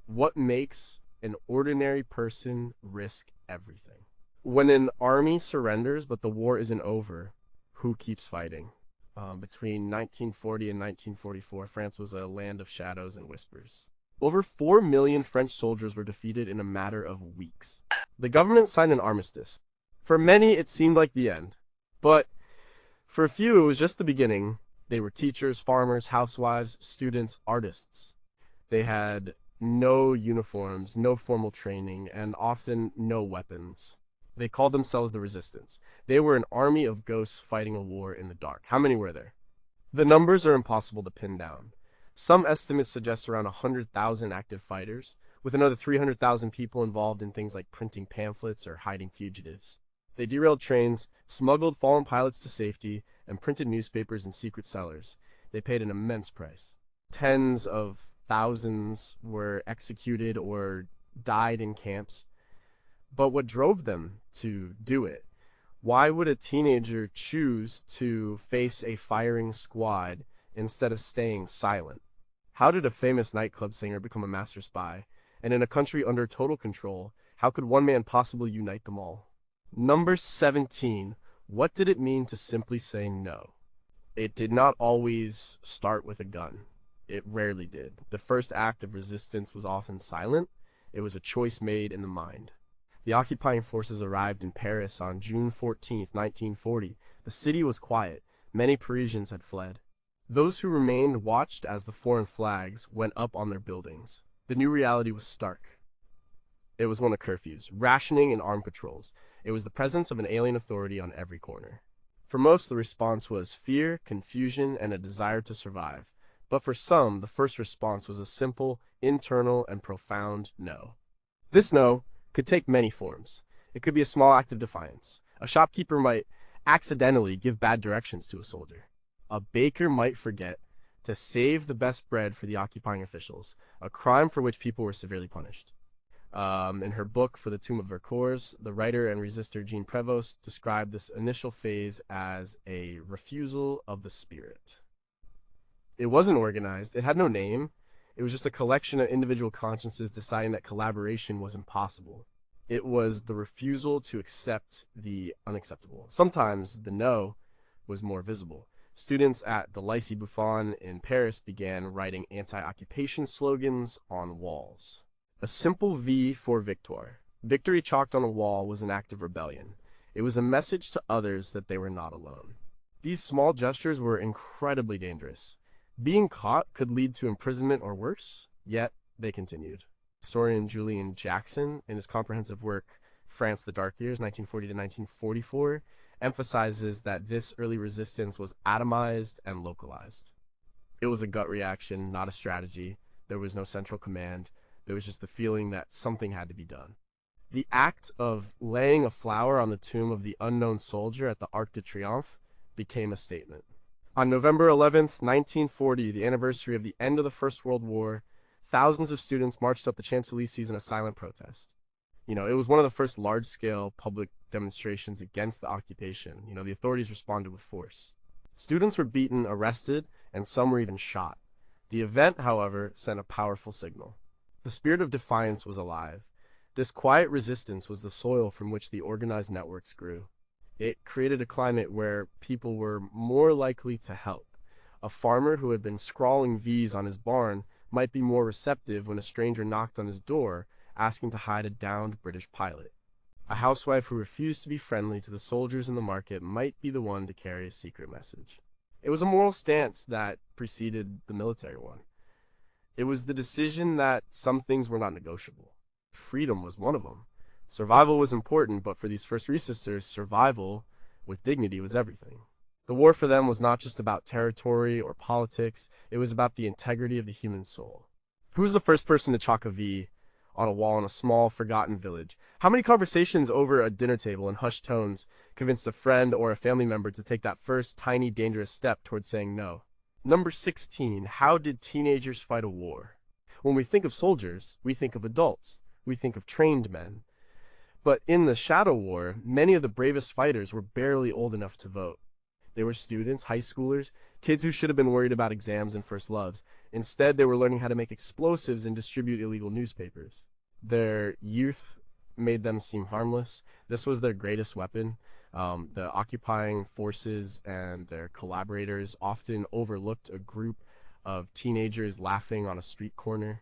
What makes an ordinary person risk everything? When an army surrenders, but the war isn't over, who keeps fighting? Between 1940 and 1944, France was a land of shadows and whispers. Over 4 million French soldiers were defeated in a matter of weeks. The government signed an armistice. For many, it seemed like the end. But for a few, it was just the beginning. They were teachers, farmers, housewives, students, artists. They had no uniforms, no formal training, and often no weapons. They called themselves the Resistance. They were an army of ghosts fighting a war in the dark. How many were there? The numbers are impossible to pin down. Some estimates suggest around 100,000 active fighters, with another 300,000 people involved in things like printing pamphlets or hiding fugitives. They derailed trains, smuggled fallen pilots to safety, and printed newspapers in secret cellars. They paid an immense price. Tens of thousands were executed or died in camps. But what drove them to do it? Why would a teenager choose to face a firing squad instead of staying silent? How did a famous nightclub singer become a master spy? And in a country under total control, how could one man possibly unite them all? Number 17. What did it mean to simply say no? It did not always start with a gun. It rarely did. The first act of resistance was often silent. It was a choice made in the mind. The occupying forces arrived in Paris on June 14, 1940. The city was quiet. Many Parisians had fled. Those who remained watched as the foreign flags went up on their buildings. The new reality was stark. It was one of curfews, rationing, and armed patrols. It was the presence of an alien authority on every corner. For most, the response was fear, confusion, and a desire to survive. But for some, the first response was a simple, internal, and profound no. This no could take many forms. It could be a small act of defiance. A shopkeeper might accidentally give bad directions to a soldier. A baker might forget to save the best bread for the occupying officials, a crime for which people were severely punished. In her book, For the Tomb of Vercors, the writer and resistor Jean Prévost described this initial phase as a refusal of the spirit. It wasn't organized. It had no name. It was just a collection of individual consciences deciding that collaboration was impossible. It was the refusal to accept the unacceptable. Sometimes the no was more visible. Students at the Lycée Buffon in Paris began writing anti-occupation slogans on walls. A simple V for victoire. Victory chalked on a wall was an act of rebellion. It was a message to others that they were not alone. These small gestures were incredibly dangerous. Being caught could lead to imprisonment or worse, yet they continued. Historian Julian Jackson, in his comprehensive work, France, the Dark Years, 1940 to 1944, emphasizes that this early resistance was atomized and localized. It was a gut reaction, not a strategy. There was no central command. There was just the feeling that something had to be done. The act of laying a flower on the tomb of the unknown soldier at the Arc de Triomphe became a statement. On November 11th, 1940, the anniversary of the end of the First World War, thousands of students marched up the Champs-Élysées in a silent protest. It was one of the first large-scale public demonstrations against the occupation. The authorities responded with force. Students were beaten, arrested, and some were even shot. The event, however, sent a powerful signal. The spirit of defiance was alive. This quiet resistance was the soil from which the organized networks grew. It created a climate where people were more likely to help. A farmer who had been scrawling V's on his barn might be more receptive when a stranger knocked on his door asking to hide a downed British pilot. A housewife who refused to be friendly to the soldiers in the market might be the one to carry a secret message. It was a moral stance that preceded the military one. It was the decision that some things were not negotiable. Freedom was one of them. Survival was important, but for these first resistors, survival with dignity was everything. The war for them was not just about territory or politics, it was about the integrity of the human soul. Who was the first person to chalk a V on a wall in a small, forgotten village? How many conversations over a dinner table in hushed tones convinced a friend or a family member to take that first tiny, dangerous step towards saying no? Number 16. How did teenagers fight a war? When we think of soldiers, we think of adults. We think of trained men. But in the Shadow War, many of the bravest fighters were barely old enough to vote. They were students, high schoolers, kids who should have been worried about exams and first loves. Instead, they were learning how to make explosives and distribute illegal newspapers. Their youth made them seem harmless. This was their greatest weapon. The occupying forces and their collaborators often overlooked a group of teenagers laughing on a street corner.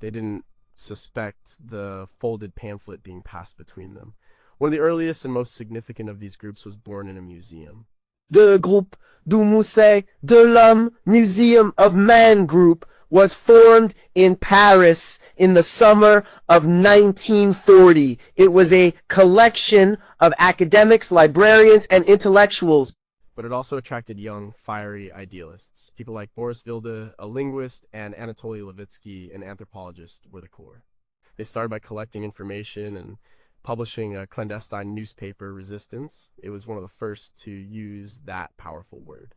They didn't suspect the folded pamphlet being passed between them. One of the earliest and most significant of these groups was born in a museum. The Groupe du Musée de l'Homme Museum of Man group was formed in Paris in the summer of 1940. It was a collection of academics, librarians, and intellectuals. But it also attracted young, fiery idealists. People like Boris Wilde, a linguist, and Anatoly Levitsky, an anthropologist, were the core. They started by collecting information and publishing a clandestine newspaper, Resistance. It was one of the first to use that powerful word.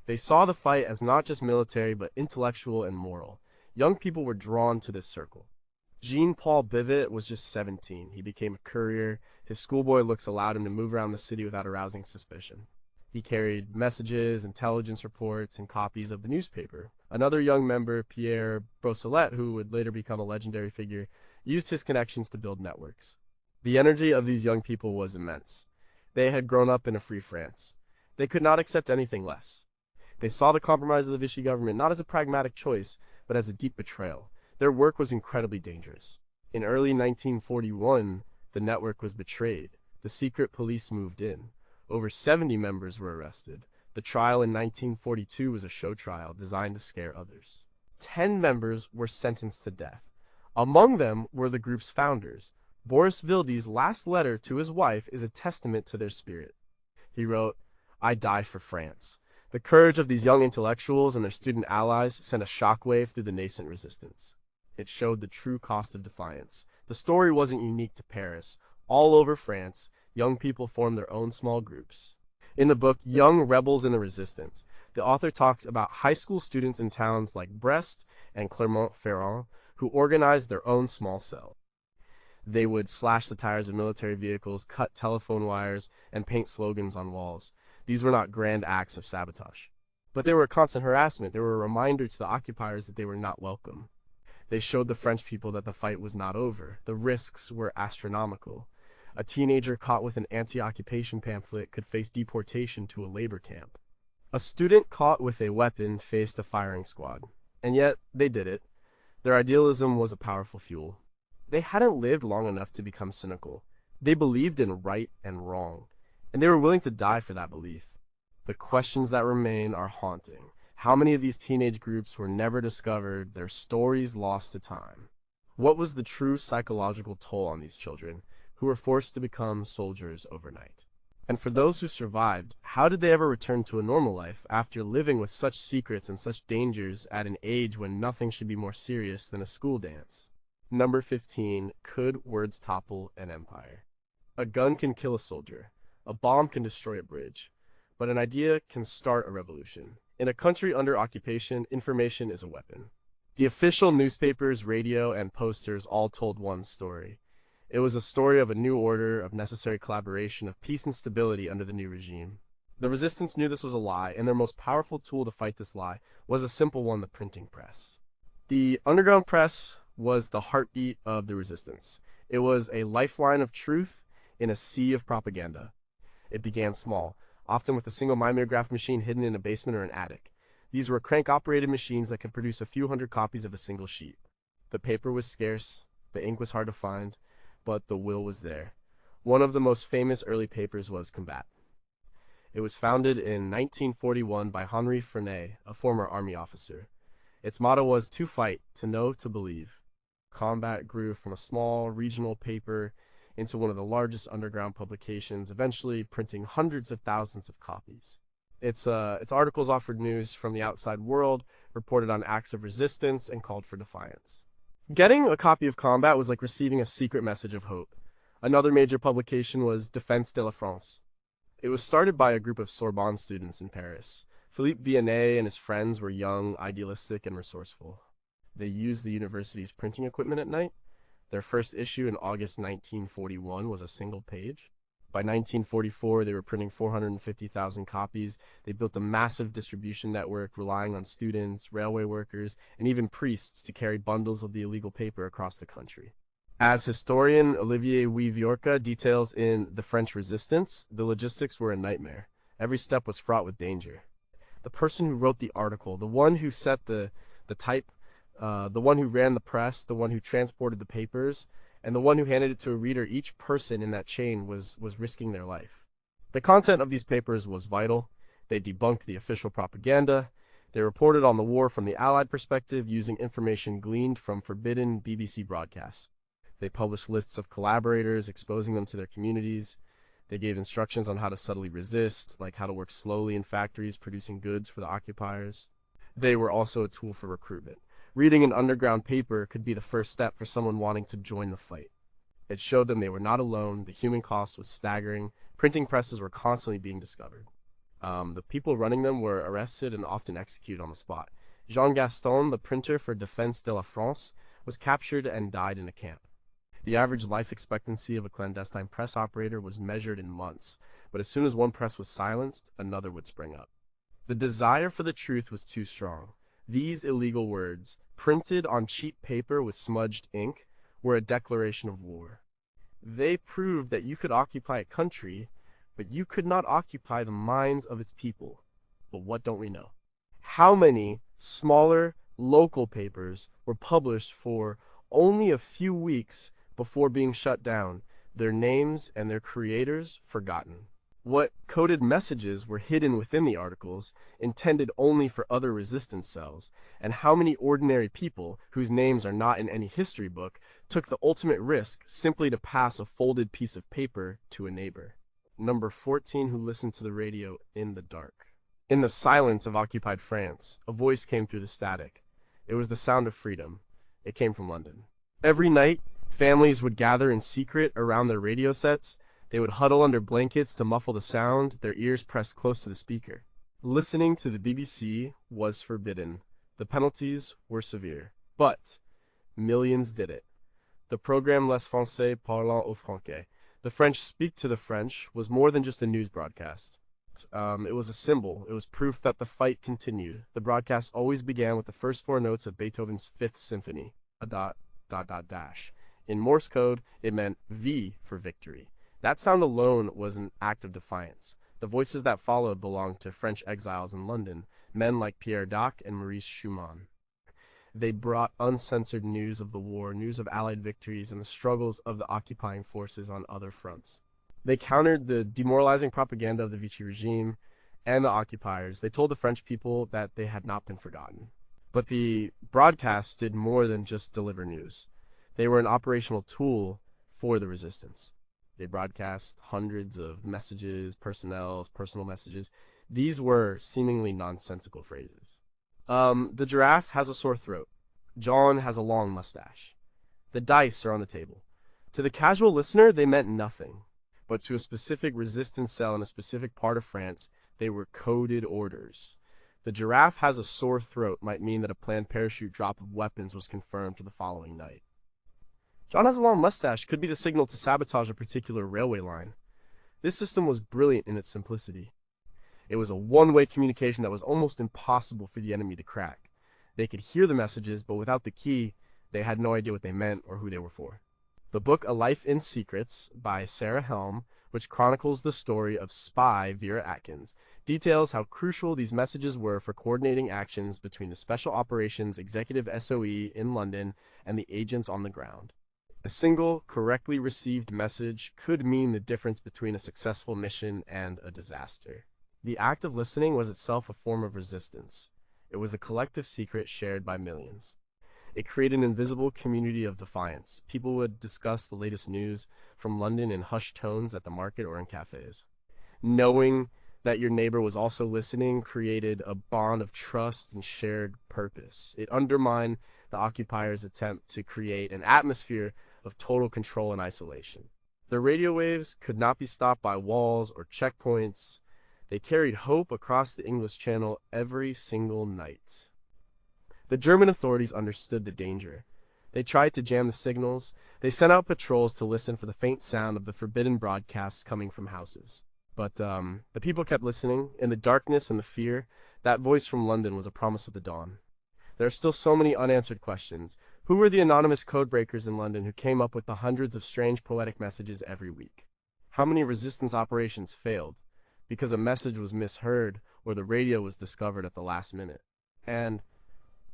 They saw the fight as not just military, but intellectual and moral. Young people were drawn to this circle. Jean-Paul Bivet was just 17. He became a courier. His schoolboy looks allowed him to move around the city without arousing suspicion. He carried messages, intelligence reports, and copies of the newspaper. Another young member, Pierre Brossolette, who would later become a legendary figure, used his connections to build networks. The energy of these young people was immense. They had grown up in a free France. They could not accept anything less. They saw the compromise of the Vichy government not as a pragmatic choice, but as a deep betrayal. Their work was incredibly dangerous. In early 1941, the network was betrayed. The secret police moved in. Over 70 members were arrested. The trial in 1942 was a show trial designed to scare others. 10 members were sentenced to death. Among them were the group's founders. Boris Wilde's last letter to his wife is a testament to their spirit. He wrote, "I die for France." The courage of these young intellectuals and their student allies sent a shockwave through the nascent resistance. It showed the true cost of defiance. The story wasn't unique to Paris. All over France, young people formed their own small groups. In the book Young Rebels in the Resistance, the author talks about high school students in towns like Brest and Clermont-Ferrand who organized their own small cell. They would slash the tires of military vehicles, cut telephone wires, and paint slogans on walls. These were not grand acts of sabotage. But they were a constant harassment. They were a reminder to the occupiers that they were not welcome. They showed the French people that the fight was not over. The risks were astronomical. A teenager caught with an anti-occupation pamphlet could face deportation to a labor camp. A student caught with a weapon faced a firing squad. And yet, they did it. Their idealism was a powerful fuel. They hadn't lived long enough to become cynical. They believed in right and wrong, and they were willing to die for that belief. The questions that remain are haunting. How many of these teenage groups were never discovered, their stories lost to time? What was the true psychological toll on these children, who were forced to become soldiers overnight? And for those who survived, how did they ever return to a normal life after living with such secrets and such dangers at an age when nothing should be more serious than a school dance? Number 15, could words topple an empire? A gun can kill a soldier. A bomb can destroy a bridge. But an idea can start a revolution. In a country under occupation, information is a weapon. The official newspapers, radio, and posters all told one story. It was a story of a new order, of necessary collaboration, of peace and stability under the new regime. The resistance knew this was a lie, and their most powerful tool to fight this lie was a simple one: the printing press. The underground press was the heartbeat of the resistance. It was a lifeline of truth in a sea of propaganda. It began small, often with a single mimeograph machine hidden in a basement or an attic. These were crank-operated machines that could produce a few hundred copies of a single sheet. The paper was scarce, the ink was hard to find, but the will was there. One of the most famous early papers was Combat. It was founded in 1941 by Henri Frenay, a former army officer. Its motto was "To fight, to know, to believe." Combat grew from a small regional paper into one of the largest underground publications, eventually printing hundreds of thousands of copies. Its articles offered news from the outside world, reported on acts of resistance, and called for defiance. Getting a copy of Combat was like receiving a secret message of hope. Another major publication was Défense de la France. It was started by a group of Sorbonne students in Paris. Philippe Viennet and his friends were young, idealistic, and resourceful. They used the university's printing equipment at night. Their first issue in August 1941 was a single page. By 1944, they were printing 450,000 copies. They built a massive distribution network relying on students, railway workers, and even priests to carry bundles of the illegal paper across the country. As historian Olivier Wiviorca details in The French Resistance, the logistics were a nightmare. Every step was fraught with danger. The person who wrote the article, the one who set the type, the one who ran the press, the one who transported the papers, and the one who handed it to a reader, each person in that chain was risking their life. The content of these papers was vital. They debunked the official propaganda. They reported on the war from the Allied perspective using information gleaned from forbidden BBC broadcasts. They published lists of collaborators, exposing them to their communities. They gave instructions on how to subtly resist, like how to work slowly in factories producing goods for the occupiers. They were also a tool for recruitment. Reading an underground paper could be the first step for someone wanting to join the fight. It showed them they were not alone, the human cost was staggering, printing presses were constantly being discovered. The people running them were arrested and often executed on the spot. Jean Gaston, the printer for Défense de la France, was captured and died in a camp. The average life expectancy of a clandestine press operator was measured in months, but as soon as one press was silenced, another would spring up. The desire for the truth was too strong. These illegal words, printed on cheap paper with smudged ink, were a declaration of war. They proved that you could occupy a country, but you could not occupy the minds of its people. But what don't we know? How many smaller, local papers were published for only a few weeks before being shut down, their names and their creators forgotten? What coded messages were hidden within the articles, intended only for other resistance cells, and how many ordinary people, whose names are not in any history book, took the ultimate risk simply to pass a folded piece of paper to a neighbor? Number 14 who listened to the radio in the dark. In the silence of occupied France, a voice came through the static. It was the sound of freedom. It came from London. Every night, families would gather in secret around their radio sets. They would huddle under blankets to muffle the sound, their ears pressed close to the speaker. Listening to the BBC was forbidden. The penalties were severe. But millions did it. The programme Les Français parlent aux Français, the French speak to the French, was more than just a news broadcast. It was a symbol. It was proof that the fight continued. The broadcast always began with the first four notes of Beethoven's Fifth Symphony, a dot, dot, dot, dash. In Morse code, it meant V for victory. That sound alone was an act of defiance. The voices that followed belonged to French exiles in London, men like Pierre Dac and Maurice Schumann. They brought uncensored news of the war, news of Allied victories, and the struggles of the occupying forces on other fronts. They countered the demoralizing propaganda of the Vichy regime and the occupiers. They told the French people that they had not been forgotten. But the broadcasts did more than just deliver news. They were an operational tool for the resistance. They broadcast hundreds of messages, personal messages. These were seemingly nonsensical phrases. The giraffe has a sore throat. John has a long mustache. The dice are on the table. To the casual listener, they meant nothing. But to a specific resistance cell in a specific part of France, they were coded orders. The giraffe has a sore throat might mean that a planned parachute drop of weapons was confirmed for the following night. John has a long mustache could be the signal to sabotage a particular railway line. This system was brilliant in its simplicity. It was a one-way communication that was almost impossible for the enemy to crack. They could hear the messages, but without the key, they had no idea what they meant or who they were for. The book A Life in Secrets by Sarah Helm, which chronicles the story of spy Vera Atkins, details how crucial these messages were for coordinating actions between the Special Operations Executive SOE in London and the agents on the ground. A single, correctly received message could mean the difference between a successful mission and a disaster. The act of listening was itself a form of resistance. It was a collective secret shared by millions. It created an invisible community of defiance. People would discuss the latest news from London in hushed tones at the market or in cafes. Knowing that your neighbor was also listening created a bond of trust and shared purpose. It undermined the occupiers' attempt to create an atmosphere of total control and isolation. The radio waves could not be stopped by walls or checkpoints. They carried hope across the English Channel every single night. The German authorities understood the danger. They tried to jam the signals. They sent out patrols to listen for the faint sound of the forbidden broadcasts coming from houses. But the people kept listening. In the darkness and the fear, that voice from London was a promise of the dawn. There are still so many unanswered questions. Who were the anonymous codebreakers in London who came up with the hundreds of strange poetic messages every week? How many resistance operations failed because a message was misheard or the radio was discovered at the last minute? And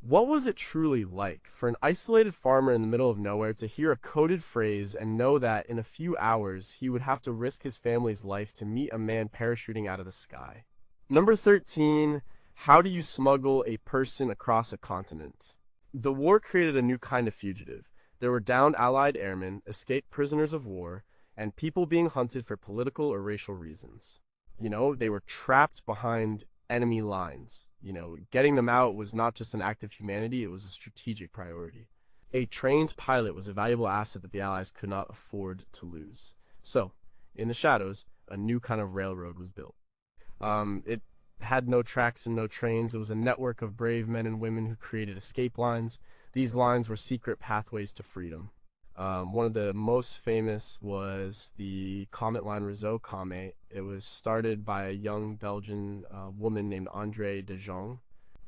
what was it truly like for an isolated farmer in the middle of nowhere to hear a coded phrase and know that in a few hours he would have to risk his family's life to meet a man parachuting out of the sky? Number 13, how do you smuggle a person across a continent? The war created a new kind of fugitive. There were downed Allied airmen, escaped prisoners of war, and people being hunted for political or racial reasons. They were trapped behind enemy lines. Getting them out was not just an act of humanity, it was a strategic priority. A trained pilot was a valuable asset that the Allies could not afford to lose. So, in the shadows, a new kind of railroad was built. It had no tracks and no trains. It was a network of brave men and women who created escape lines. These lines were secret pathways to freedom. One of the most famous was the Comet line Réseau Comet. It was started by a young Belgian woman named André de Jong.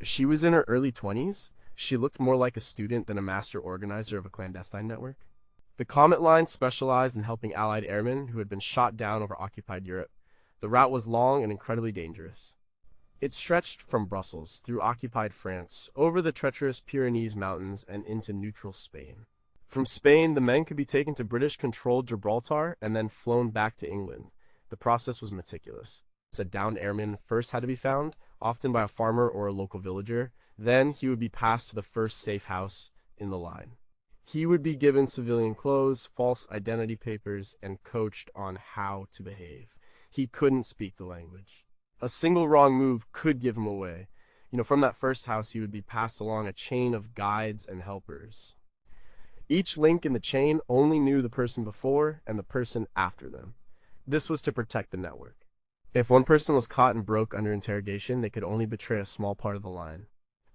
She was in her early 20s. She looked more like a student than a master organizer of a clandestine network. The Comet line specialized in helping Allied airmen who had been shot down over occupied Europe. The route was long and incredibly dangerous. It stretched from Brussels, through occupied France, over the treacherous Pyrenees Mountains, and into neutral Spain. From Spain, the men could be taken to British-controlled Gibraltar and then flown back to England. The process was meticulous. A downed airman first had to be found, often by a farmer or a local villager. Then he would be passed to the first safe house in the line. He would be given civilian clothes, false identity papers, and coached on how to behave. He couldn't speak the language. A single wrong move could give him away. From that first house, he would be passed along a chain of guides and helpers. Each link in the chain only knew the person before and the person after them. This was to protect the network. If one person was caught and broke under interrogation, they could only betray a small part of the line.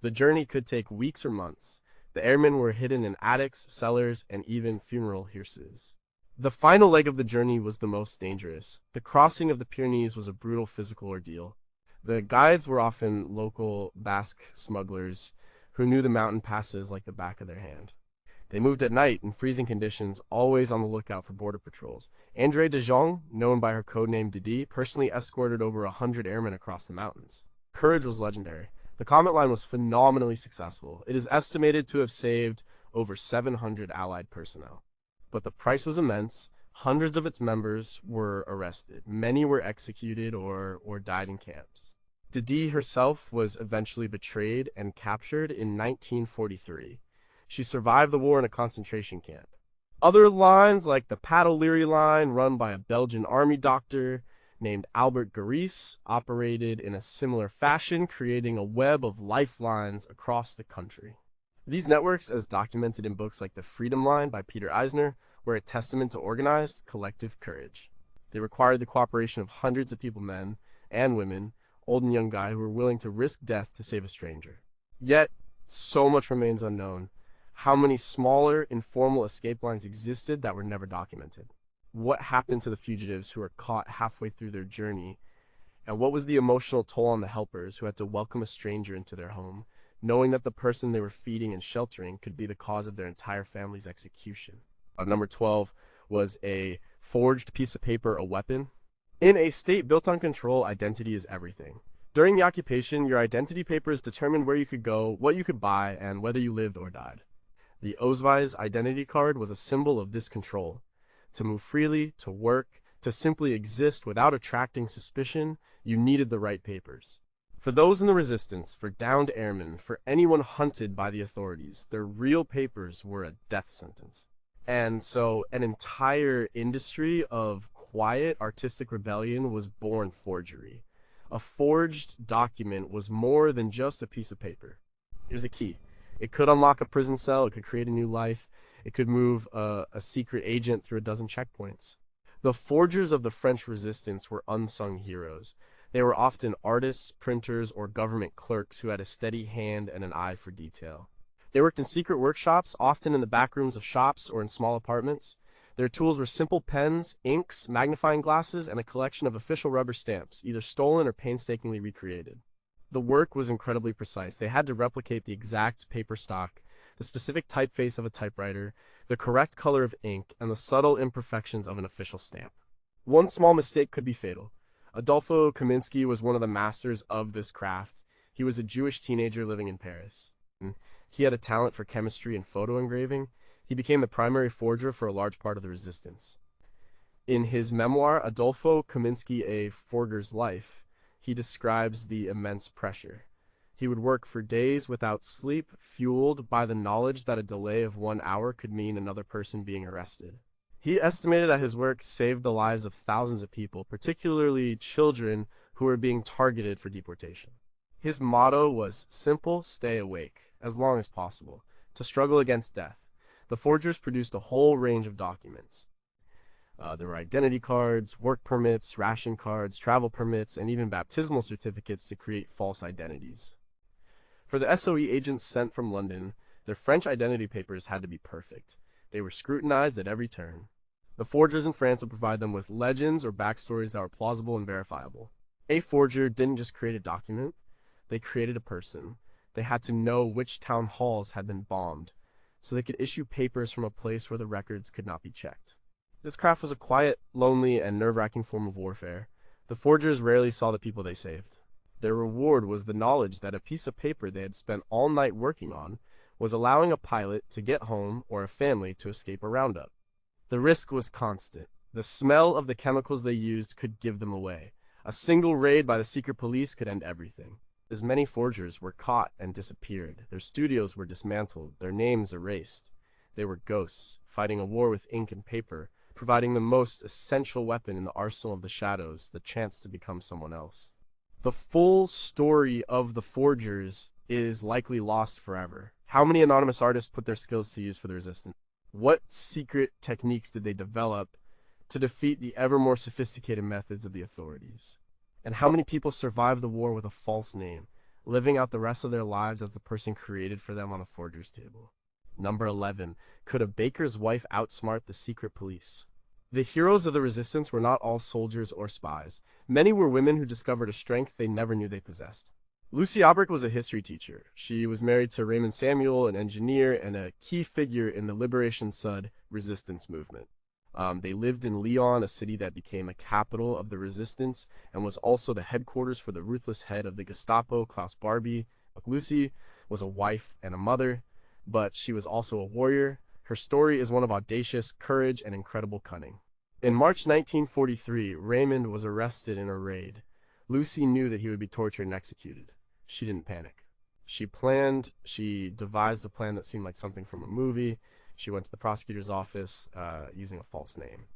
The journey could take weeks or months. The airmen were hidden in attics, cellars, and even funeral hearses. The final leg of the journey was the most dangerous. The crossing of the Pyrenees was a brutal physical ordeal. The guides were often local Basque smugglers who knew the mountain passes like the back of their hand. They moved at night in freezing conditions, always on the lookout for border patrols. André de Jong, known by her codename Didi, personally escorted over 100 airmen across the mountains. Courage was legendary. The Comet line was phenomenally successful. It is estimated to have saved over 700 Allied personnel. But the price was immense. Hundreds of its members were arrested. Many were executed or died in camps. Didi herself was eventually betrayed and captured in 1943. She survived the war in a concentration camp. Other lines, like the Pat O'Leary line, run by a Belgian army doctor named Albert Garis, operated in a similar fashion, creating a web of lifelines across the country. These networks, as documented in books like The Freedom Line by Peter Eisner, were a testament to organized, collective courage. They required the cooperation of hundreds of people, men and women, old and young guys, who were willing to risk death to save a stranger. Yet, so much remains unknown. How many smaller, informal escape lines existed that were never documented? What happened to the fugitives who were caught halfway through their journey? And what was the emotional toll on the helpers who had to welcome a stranger into their home, knowing that the person they were feeding and sheltering could be the cause of their entire family's execution? Number 12 was a forged piece of paper, a weapon. In a state built on control, identity is everything. During the occupation, your identity papers determined where you could go, what you could buy, and whether you lived or died. The Ausweis identity card was a symbol of this control. To move freely, to work, to simply exist without attracting suspicion, you needed the right papers. For those in the resistance, for downed airmen, for anyone hunted by the authorities, their real papers were a death sentence. And so an entire industry of quiet artistic rebellion was born forgery. A forged document was more than just a piece of paper. It was a key. It could unlock a prison cell, it could create a new life, it could move a secret agent through a dozen checkpoints. The forgers of the French resistance were unsung heroes. They were often artists, printers, or government clerks who had a steady hand and an eye for detail. They worked in secret workshops, often in the back rooms of shops or in small apartments. Their tools were simple pens, inks, magnifying glasses, and a collection of official rubber stamps, either stolen or painstakingly recreated. The work was incredibly precise. They had to replicate the exact paper stock, the specific typeface of a typewriter, the correct color of ink, and the subtle imperfections of an official stamp. One small mistake could be fatal. Adolfo Kaminsky was one of the masters of this craft. He was a Jewish teenager living in Paris. He had a talent for chemistry and photo engraving. He became the primary forger for a large part of the resistance. In his memoir, Adolfo Kaminsky, A Forger's Life, he describes the immense pressure. He would work for days without sleep, fueled by the knowledge that a delay of 1 hour could mean another person being arrested. He estimated that his work saved the lives of thousands of people, particularly children who were being targeted for deportation. His motto was simple, stay awake, as long as possible, to struggle against death. The forgers produced a whole range of documents. There were identity cards, work permits, ration cards, travel permits, and even baptismal certificates to create false identities. For the SOE agents sent from London, their French identity papers had to be perfect. They were scrutinized at every turn. The forgers in France would provide them with legends or backstories that were plausible and verifiable. A forger didn't just create a document, they created a person. They had to know which town halls had been bombed, so they could issue papers from a place where the records could not be checked. This craft was a quiet, lonely, and nerve-wracking form of warfare. The forgers rarely saw the people they saved. Their reward was the knowledge that a piece of paper they had spent all night working on was allowing a pilot to get home or a family to escape a roundup. The risk was constant. The smell of the chemicals they used could give them away. A single raid by the secret police could end everything. As many forgers were caught and disappeared. Their studios were dismantled, their names erased. They were ghosts, fighting a war with ink and paper, providing the most essential weapon in the arsenal of the shadows, the chance to become someone else. The full story of the forgers is likely lost forever. How many anonymous artists put their skills to use for the resistance? What secret techniques did they develop to defeat the ever more sophisticated methods of the authorities? And how many people survived the war with a false name, living out the rest of their lives as the person created for them on a forger's table? Number 11. Could a baker's wife outsmart the secret police? The heroes of the resistance were not all soldiers or spies. Many were women who discovered a strength they never knew they possessed. Lucy Aubrich was a history teacher. She was married to Raymond Samuel, an engineer and a key figure in the Liberation Sud resistance movement. They lived in Lyon, a city that became a capital of the resistance and was also the headquarters for the ruthless head of the Gestapo, Klaus Barbie. Lucy was a wife and a mother, but she was also a warrior. Her story is one of audacious courage and incredible cunning. In March 1943, Raymond was arrested in a raid. Lucy knew that he would be tortured and executed. She didn't panic. She devised a plan that seemed like something from a movie. She went to the prosecutor's office using a false name.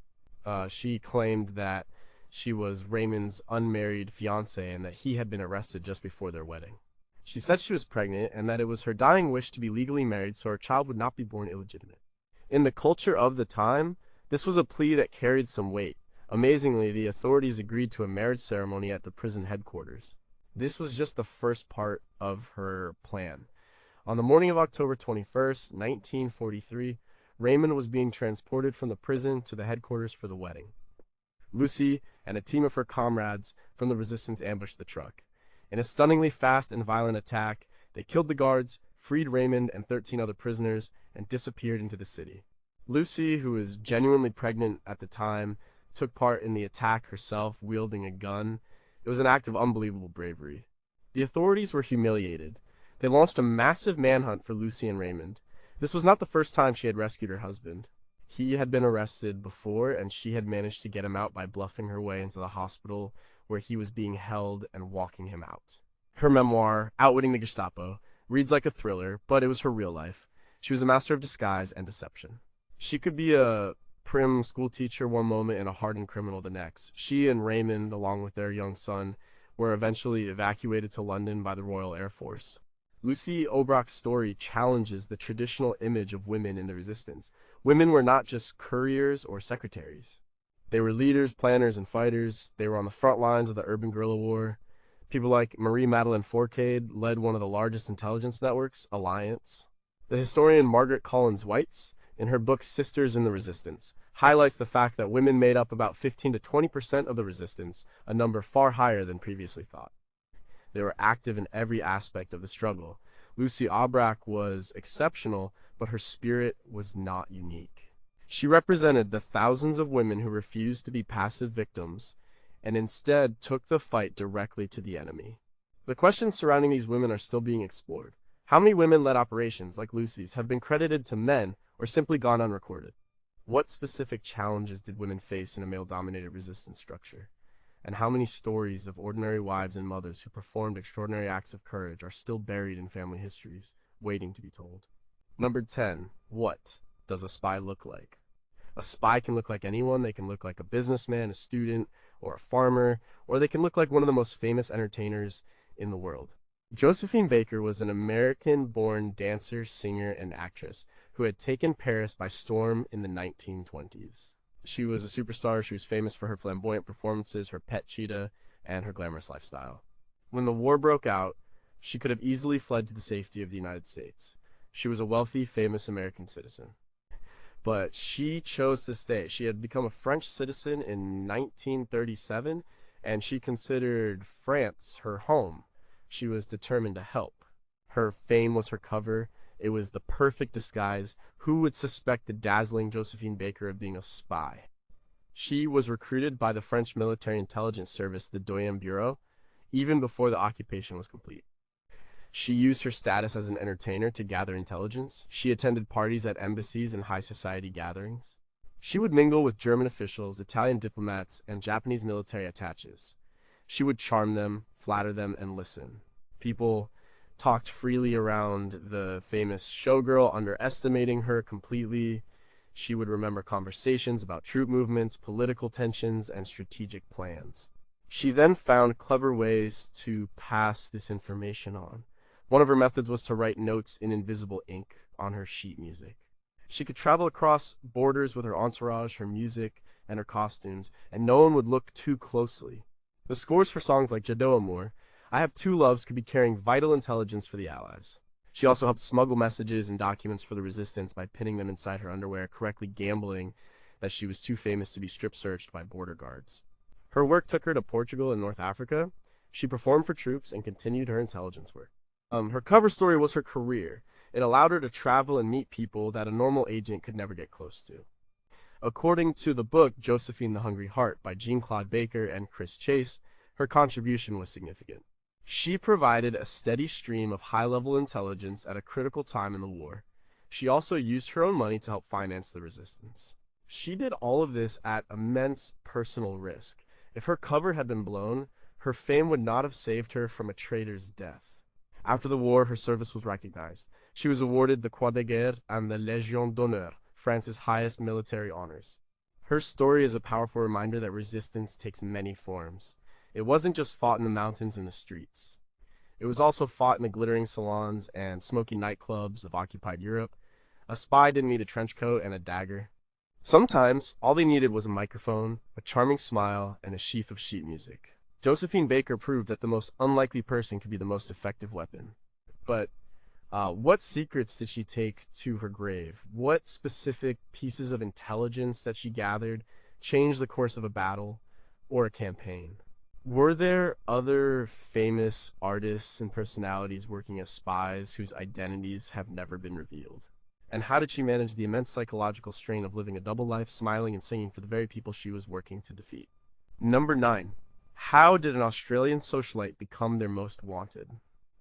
She claimed that she was Raymond's unmarried fiancée and that he had been arrested just before their wedding. She said she was pregnant and that it was her dying wish to be legally married so her child would not be born illegitimate. In the culture of the time, this was a plea that carried some weight. Amazingly, the authorities agreed to a marriage ceremony at the prison headquarters. This was just the first part of her plan. On the morning of October 21st, 1943, Raymond was being transported from the prison to the headquarters for the wedding. Lucy and a team of her comrades from the resistance ambushed the truck. In a stunningly fast and violent attack, they killed the guards, freed Raymond and 13 other prisoners, and disappeared into the city. Lucy, who was genuinely pregnant at the time, took part in the attack herself, wielding a gun. It was an act of unbelievable bravery. The authorities were humiliated. They launched a massive manhunt for Lucy and Raymond. This was not the first time she had rescued her husband. He had been arrested before, and she had managed to get him out by bluffing her way into the hospital where he was being held and walking him out. Her memoir, Outwitting the Gestapo, reads like a thriller, but it was her real life. She was a master of disguise and deception. She could be a prim school teacher one moment and a hardened criminal the next. She and Raymond, along with their young son, were eventually evacuated to London by the Royal Air Force. Lucy Aubrich's story challenges the traditional image of women in the resistance. Women were not just couriers or secretaries. They were leaders, planners, and fighters. They were on the front lines of the urban guerrilla war. People like Marie Madeleine Fourcade led one of the largest intelligence networks, Alliance. The historian Margaret Collins Whites, in her book Sisters in the Resistance, highlights the fact that women made up about 15 to 20% of the resistance, a number far higher than previously thought. They were active in every aspect of the struggle. Lucy Aubrac was exceptional, but her spirit was not unique. She represented the thousands of women who refused to be passive victims and instead took the fight directly to the enemy. The questions surrounding these women are still being explored. How many women-led operations, like Lucy's, have been credited to men or simply gone unrecorded? What specific challenges did women face in a male-dominated resistance structure? And how many stories of ordinary wives and mothers who performed extraordinary acts of courage are still buried in family histories, waiting to be told? Number 10. What does a spy look like? A spy can look like anyone. They can look like a businessman, a student, or a farmer, or they can look like one of the most famous entertainers in the world. Josephine Baker was an American-born dancer, singer, and actress who had taken Paris by storm in the 1920s. She was a superstar. She was famous for her flamboyant performances, her pet cheetah, and her glamorous lifestyle. When the war broke out, she could have easily fled to the safety of the United States. She was a wealthy, famous American citizen. But she chose to stay. She had become a French citizen in 1937, and she considered France her home. She was determined to help. Her fame was her cover. It was the perfect disguise. Who would suspect the dazzling Josephine Baker of being a spy? She was recruited by the French military intelligence service, the Doyen Bureau, even before the occupation was complete. She used her status as an entertainer to gather intelligence. She attended parties at embassies and high society gatherings. She would mingle with German officials, Italian diplomats, and Japanese military attaches. She would charm them, flatter them, and listen. People talked freely around the famous showgirl, underestimating her completely. She would remember conversations about troop movements, political tensions, and strategic plans. She then found clever ways to pass this information on. One of her methods was to write notes in invisible ink on her sheet music. She could travel across borders with her entourage, her music, and her costumes, and no one would look too closely. The scores for songs like Jadot Amour, I Have Two Loves could be carrying vital intelligence for the Allies. She also helped smuggle messages and documents for the resistance by pinning them inside her underwear, correctly gambling that she was too famous to be strip-searched by border guards. Her work took her to Portugal and North Africa. She performed for troops and continued her intelligence work. Her cover story was her career. It allowed her to travel and meet people that a normal agent could never get close to. According to the book Josephine the Hungry Heart by Jean-Claude Baker and Chris Chase, her contribution was significant. She provided a steady stream of high-level intelligence at a critical time in the war. She also used her own money to help finance the resistance. She did all of this at immense personal risk. If her cover had been blown, her fame would not have saved her from a traitor's death. After the war, her service was recognized. She was awarded the Croix de Guerre and the Légion d'honneur, France's highest military honors. Her story is a powerful reminder that resistance takes many forms. It wasn't just fought in the mountains and the streets. It was also fought in the glittering salons and smoky nightclubs of occupied Europe. A spy didn't need a trench coat and a dagger. Sometimes, all they needed was a microphone, a charming smile, and a sheaf of sheet music. Josephine Baker proved that the most unlikely person could be the most effective weapon. But what secrets did she take to her grave? What specific pieces of intelligence that she gathered changed the course of a battle or a campaign? Were there other famous artists and personalities working as spies whose identities have never been revealed? And how did she manage the immense psychological strain of living a double life, smiling and singing for the very people she was working to defeat? Number 9. How did an Australian socialite become their most wanted?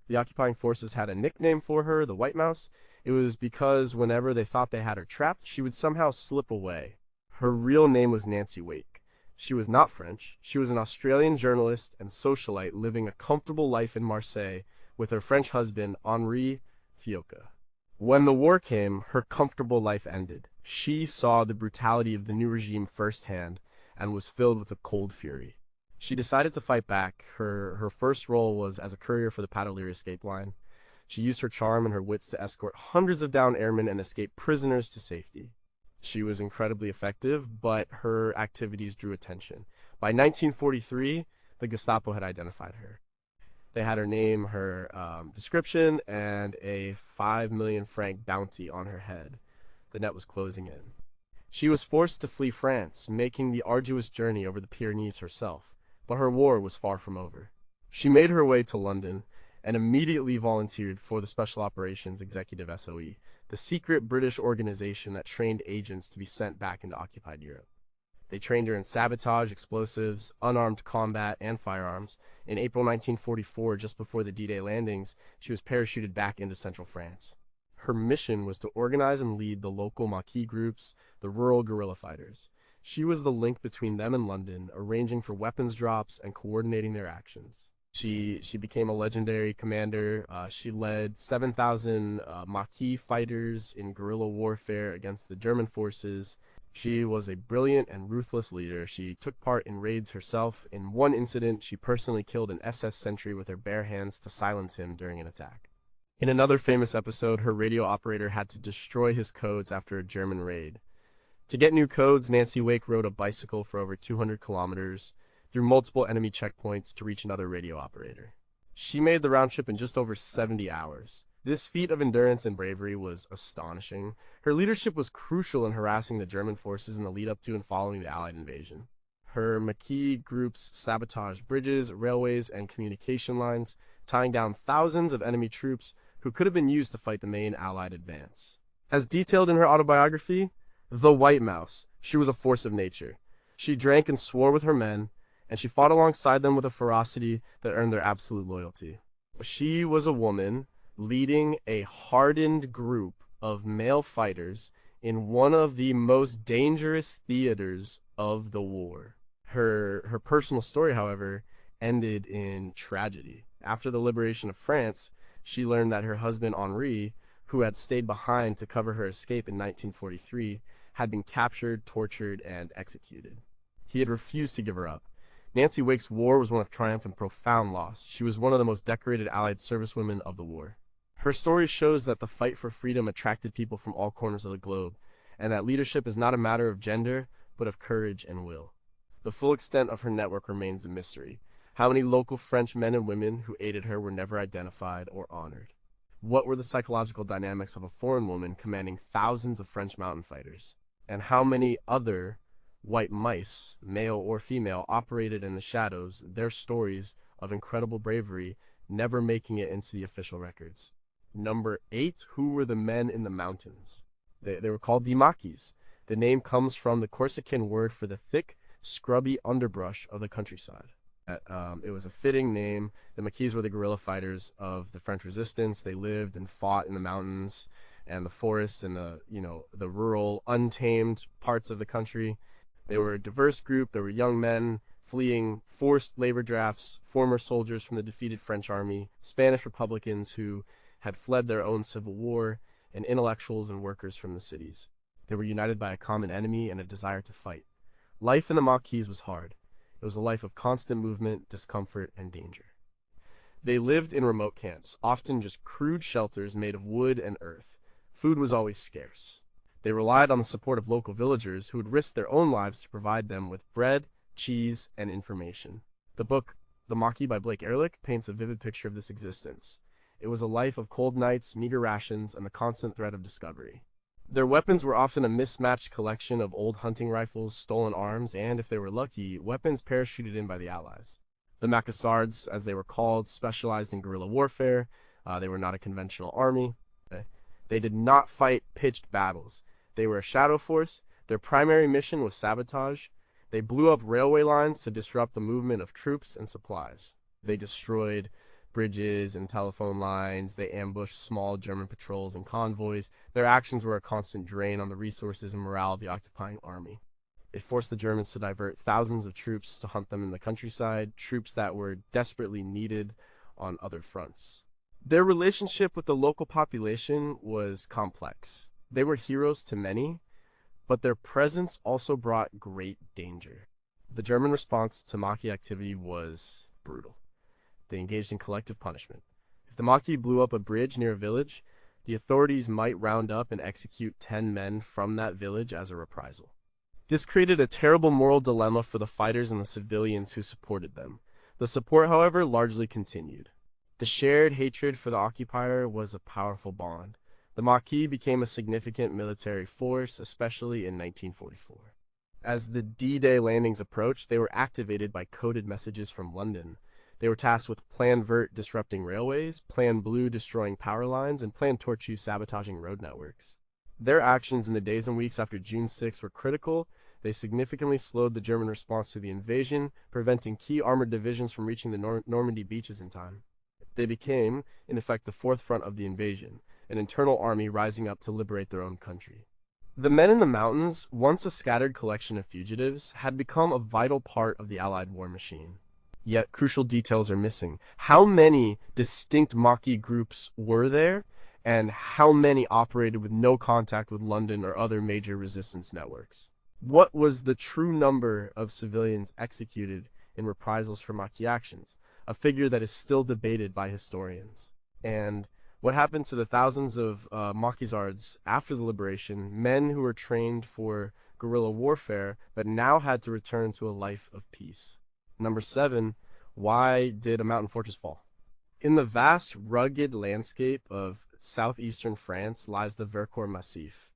The occupying forces had a nickname for her, the White Mouse. It was because whenever they thought they had her trapped, she would somehow slip away. Her real name was Nancy Wake. She was not French. She was an Australian journalist and socialite living a comfortable life in Marseille with her French husband, Henri Fioca. When the war came, her comfortable life ended. She saw the brutality of the new regime firsthand and was filled with a cold fury. She decided to fight back. Her first role was as a courier for the Paddler escape line. She used her charm and her wits to escort hundreds of downed airmen and escape prisoners to safety. She was incredibly effective, but her activities drew attention. By 1943, the Gestapo had identified her. They had her name, her description, and a 5 million franc bounty on her head. The net was closing in. She was forced to flee France, making the arduous journey over the Pyrenees herself, but her war was far from over. She made her way to London and immediately volunteered for the Special Operations Executive SOE, the secret British organization that trained agents to be sent back into occupied Europe. They trained her in sabotage, explosives, unarmed combat, and firearms. In April 1944, just before the D-Day landings, she was parachuted back into central France. Her mission was to organize and lead the local Maquis groups, the rural guerrilla fighters. She was the link between them and London, arranging for weapons drops and coordinating their actions. She became a legendary commander. She led 7,000 Maquis fighters in guerrilla warfare against the German forces. She was a brilliant and ruthless leader. She took part in raids herself. In one incident, she personally killed an SS sentry with her bare hands to silence him during an attack. In another famous episode, her radio operator had to destroy his codes after a German raid. To get new codes, Nancy Wake rode a bicycle for over 200 kilometers through multiple enemy checkpoints to reach another radio operator. She made the round trip in just over 70 hours. This feat of endurance and bravery was astonishing. Her leadership was crucial in harassing the German forces in the lead up to and following the Allied invasion. Her Maquis groups sabotaged bridges, railways, and communication lines, tying down thousands of enemy troops who could have been used to fight the main Allied advance. As detailed in her autobiography, The White Mouse, she was a force of nature. She drank and swore with her men, and she fought alongside them with a ferocity that earned their absolute loyalty. She was a woman leading a hardened group of male fighters in one of the most dangerous theaters of the war. Her personal story, however, ended in tragedy. After the liberation of France, she learned that her husband Henri, who had stayed behind to cover her escape in 1943, had been captured, tortured, and executed. He had refused to give her up. Nancy Wake's war was one of triumph and profound loss. She was one of the most decorated Allied servicewomen of the war. Her story shows that the fight for freedom attracted people from all corners of the globe, and that leadership is not a matter of gender, but of courage and will. The full extent of her network remains a mystery. How many local French men and women who aided her were never identified or honored? What were the psychological dynamics of a foreign woman commanding thousands of French mountain fighters? And how many other white mice, male or female, operated in the shadows, their stories of incredible bravery never making it into the official records? Number 8, who were the men in the mountains? They were called the Maquis. The name comes from the Corsican word for the thick, scrubby underbrush of the countryside. It was a fitting name. The Maquis were the guerrilla fighters of the French resistance. They lived and fought in the mountains and the forests and the rural, untamed parts of the country. They were a diverse group. There were young men fleeing forced labor drafts, former soldiers from the defeated French army, Spanish Republicans who had fled their own civil war, and intellectuals and workers from the cities. They were united by a common enemy and a desire to fight. Life in the Maquis was hard. It was a life of constant movement, discomfort, and danger. They lived in remote camps, often just crude shelters made of wood and earth. Food was always scarce. They relied on the support of local villagers who would risk their own lives to provide them with bread, cheese, and information. The book, The Maquis by Blake Ehrlich, paints a vivid picture of this existence. It was a life of cold nights, meager rations, and the constant threat of discovery. Their weapons were often a mismatched collection of old hunting rifles, stolen arms, and, if they were lucky, weapons parachuted in by the Allies. The Maquisards, as they were called, specialized in guerrilla warfare. They were not a conventional army. They did not fight pitched battles. They were a shadow force. Their primary mission was sabotage. They blew up railway lines to disrupt the movement of troops and supplies. They destroyed bridges and telephone lines. They ambushed small German patrols and convoys. Their actions were a constant drain on the resources and morale of the occupying army. It forced the Germans to divert thousands of troops to hunt them in the countryside, troops that were desperately needed on other fronts. Their relationship with the local population was complex. They were heroes to many, but their presence also brought great danger. The German response to Maquis activity was brutal. They engaged in collective punishment. If the Maquis blew up a bridge near a village, the authorities might round up and execute 10 men from that village as a reprisal. This created a terrible moral dilemma for the fighters and the civilians who supported them. The support, however, largely continued. The shared hatred for the occupier was a powerful bond. The Maquis became a significant military force, especially in 1944. As the D-Day landings approached, they were activated by coded messages from London. They were tasked with Plan Vert disrupting railways, Plan Blue destroying power lines, and Plan Tortue sabotaging road networks. Their actions in the days and weeks after June 6 were critical. They significantly slowed the German response to the invasion, preventing key armored divisions from reaching the Normandy beaches in time. They became, in effect, the fourth front of the invasion, an internal army rising up to liberate their own country. The men in the mountains, once a scattered collection of fugitives, had become a vital part of the Allied war machine. Yet crucial details are missing. How many distinct Maquis groups were there, and how many operated with no contact with London or other major resistance networks? What was the true number of civilians executed in reprisals for Maquis actions, a figure that is still debated by historians? And what happened to the thousands of Maquisards after the liberation, men who were trained for guerrilla warfare but now had to return to a life of peace? Number 7, why did a mountain fortress fall? In the vast, rugged landscape of southeastern France lies the Vercors Massif.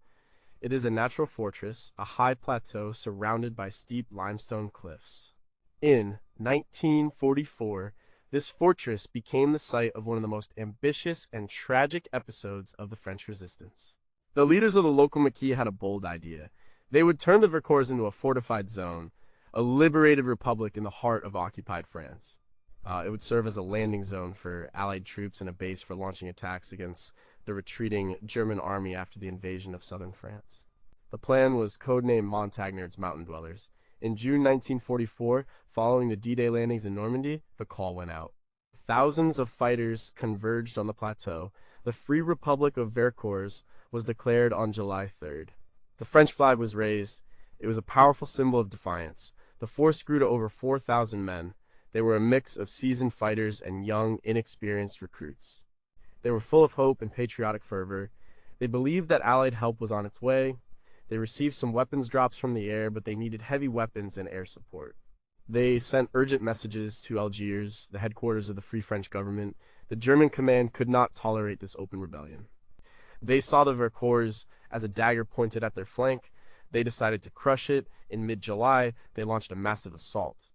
It is a natural fortress, a high plateau surrounded by steep limestone cliffs. In 1944, this fortress became the site of one of the most ambitious and tragic episodes of the French resistance. The leaders of the local Maquis had a bold idea. They would turn the Vercors into a fortified zone, a liberated republic in the heart of occupied France. It would serve as a landing zone for Allied troops and a base for launching attacks against the retreating German army after the invasion of southern France. The plan was codenamed Montagnard's Mountain Dwellers. In June 1944, following the D-Day landings in Normandy, the call went out. Thousands of fighters converged on the plateau. The Free Republic of Vercors was declared on July 3rd. The French flag was raised. It was a powerful symbol of defiance. The force grew to over 4,000 men. They were a mix of seasoned fighters and young, inexperienced recruits. They were full of hope and patriotic fervor. They believed that Allied help was on its way. They received some weapons drops from the air, but they needed heavy weapons and air support. They sent urgent messages to Algiers, the headquarters of the Free French government. The German command could not tolerate this open rebellion. They saw the Vercors as a dagger pointed at their flank. They decided to crush it. In mid-July, they launched a massive assault.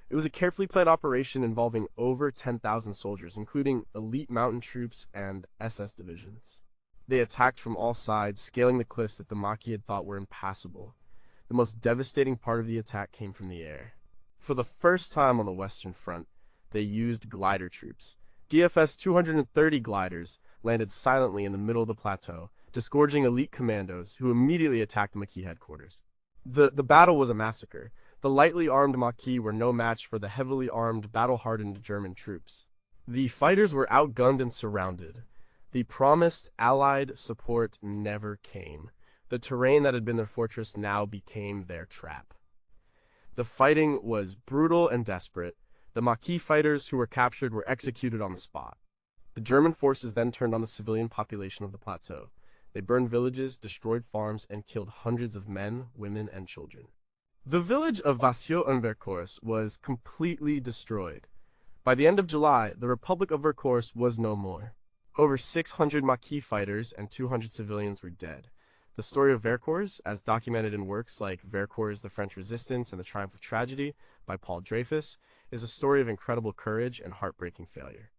It was a carefully planned operation involving over 10,000 soldiers, including elite mountain troops and SS divisions. They attacked from all sides, scaling the cliffs that the Maquis had thought were impassable. The most devastating part of the attack came from the air. For the first time on the Western Front, they used glider troops. DFS 230 gliders landed silently in the middle of the plateau, disgorging elite commandos who immediately attacked the Maquis headquarters. The battle was a massacre. The lightly armed Maquis were no match for the heavily armed, battle-hardened German troops. The fighters were outgunned and surrounded. The promised Allied support never came. The terrain that had been their fortress now became their trap. The fighting was brutal and desperate. The Maquis fighters who were captured were executed on the spot. The German forces then turned on the civilian population of the plateau. They burned villages, destroyed farms, and killed hundreds of men, women, and children. The village of Vassieux-en-Vercors was completely destroyed. By the end of July, the Republic of Vercors was no more. Over 600 Maquis fighters and 200 civilians were dead. The story of Vercors, as documented in works like Vercors, the French Resistance, and the Triumph of Tragedy by Paul Dreyfus, is a story of incredible courage and heartbreaking failure.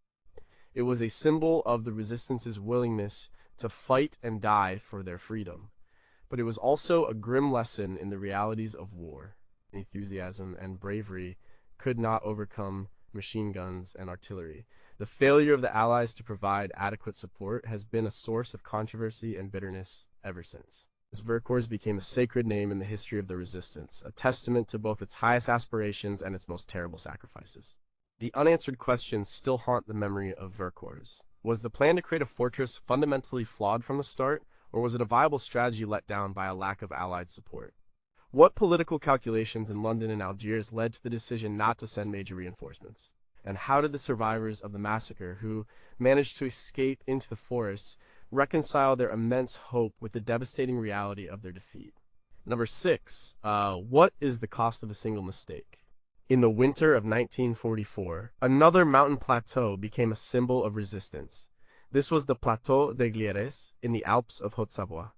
It was a symbol of the Resistance's willingness to fight and die for their freedom. But it was also a grim lesson in the realities of war. Enthusiasm and bravery could not overcome machine guns and artillery. The failure of the Allies to provide adequate support has been a source of controversy and bitterness ever since. This Vercors became a sacred name in the history of the Resistance, a testament to both its highest aspirations and its most terrible sacrifices. The unanswered questions still haunt the memory of Vercors. Was the plan to create a fortress fundamentally flawed from the start, or was it a viable strategy let down by a lack of Allied support? What political calculations in London and Algiers led to the decision not to send major reinforcements? And how did the survivors of the massacre, who managed to escape into the forests, reconcile their immense hope with the devastating reality of their defeat? Number 6, what is the cost of a single mistake? In the winter of 1944, another mountain plateau became a symbol of resistance. This was the Plateau des Glieres in the Alps of Haute-Savoie.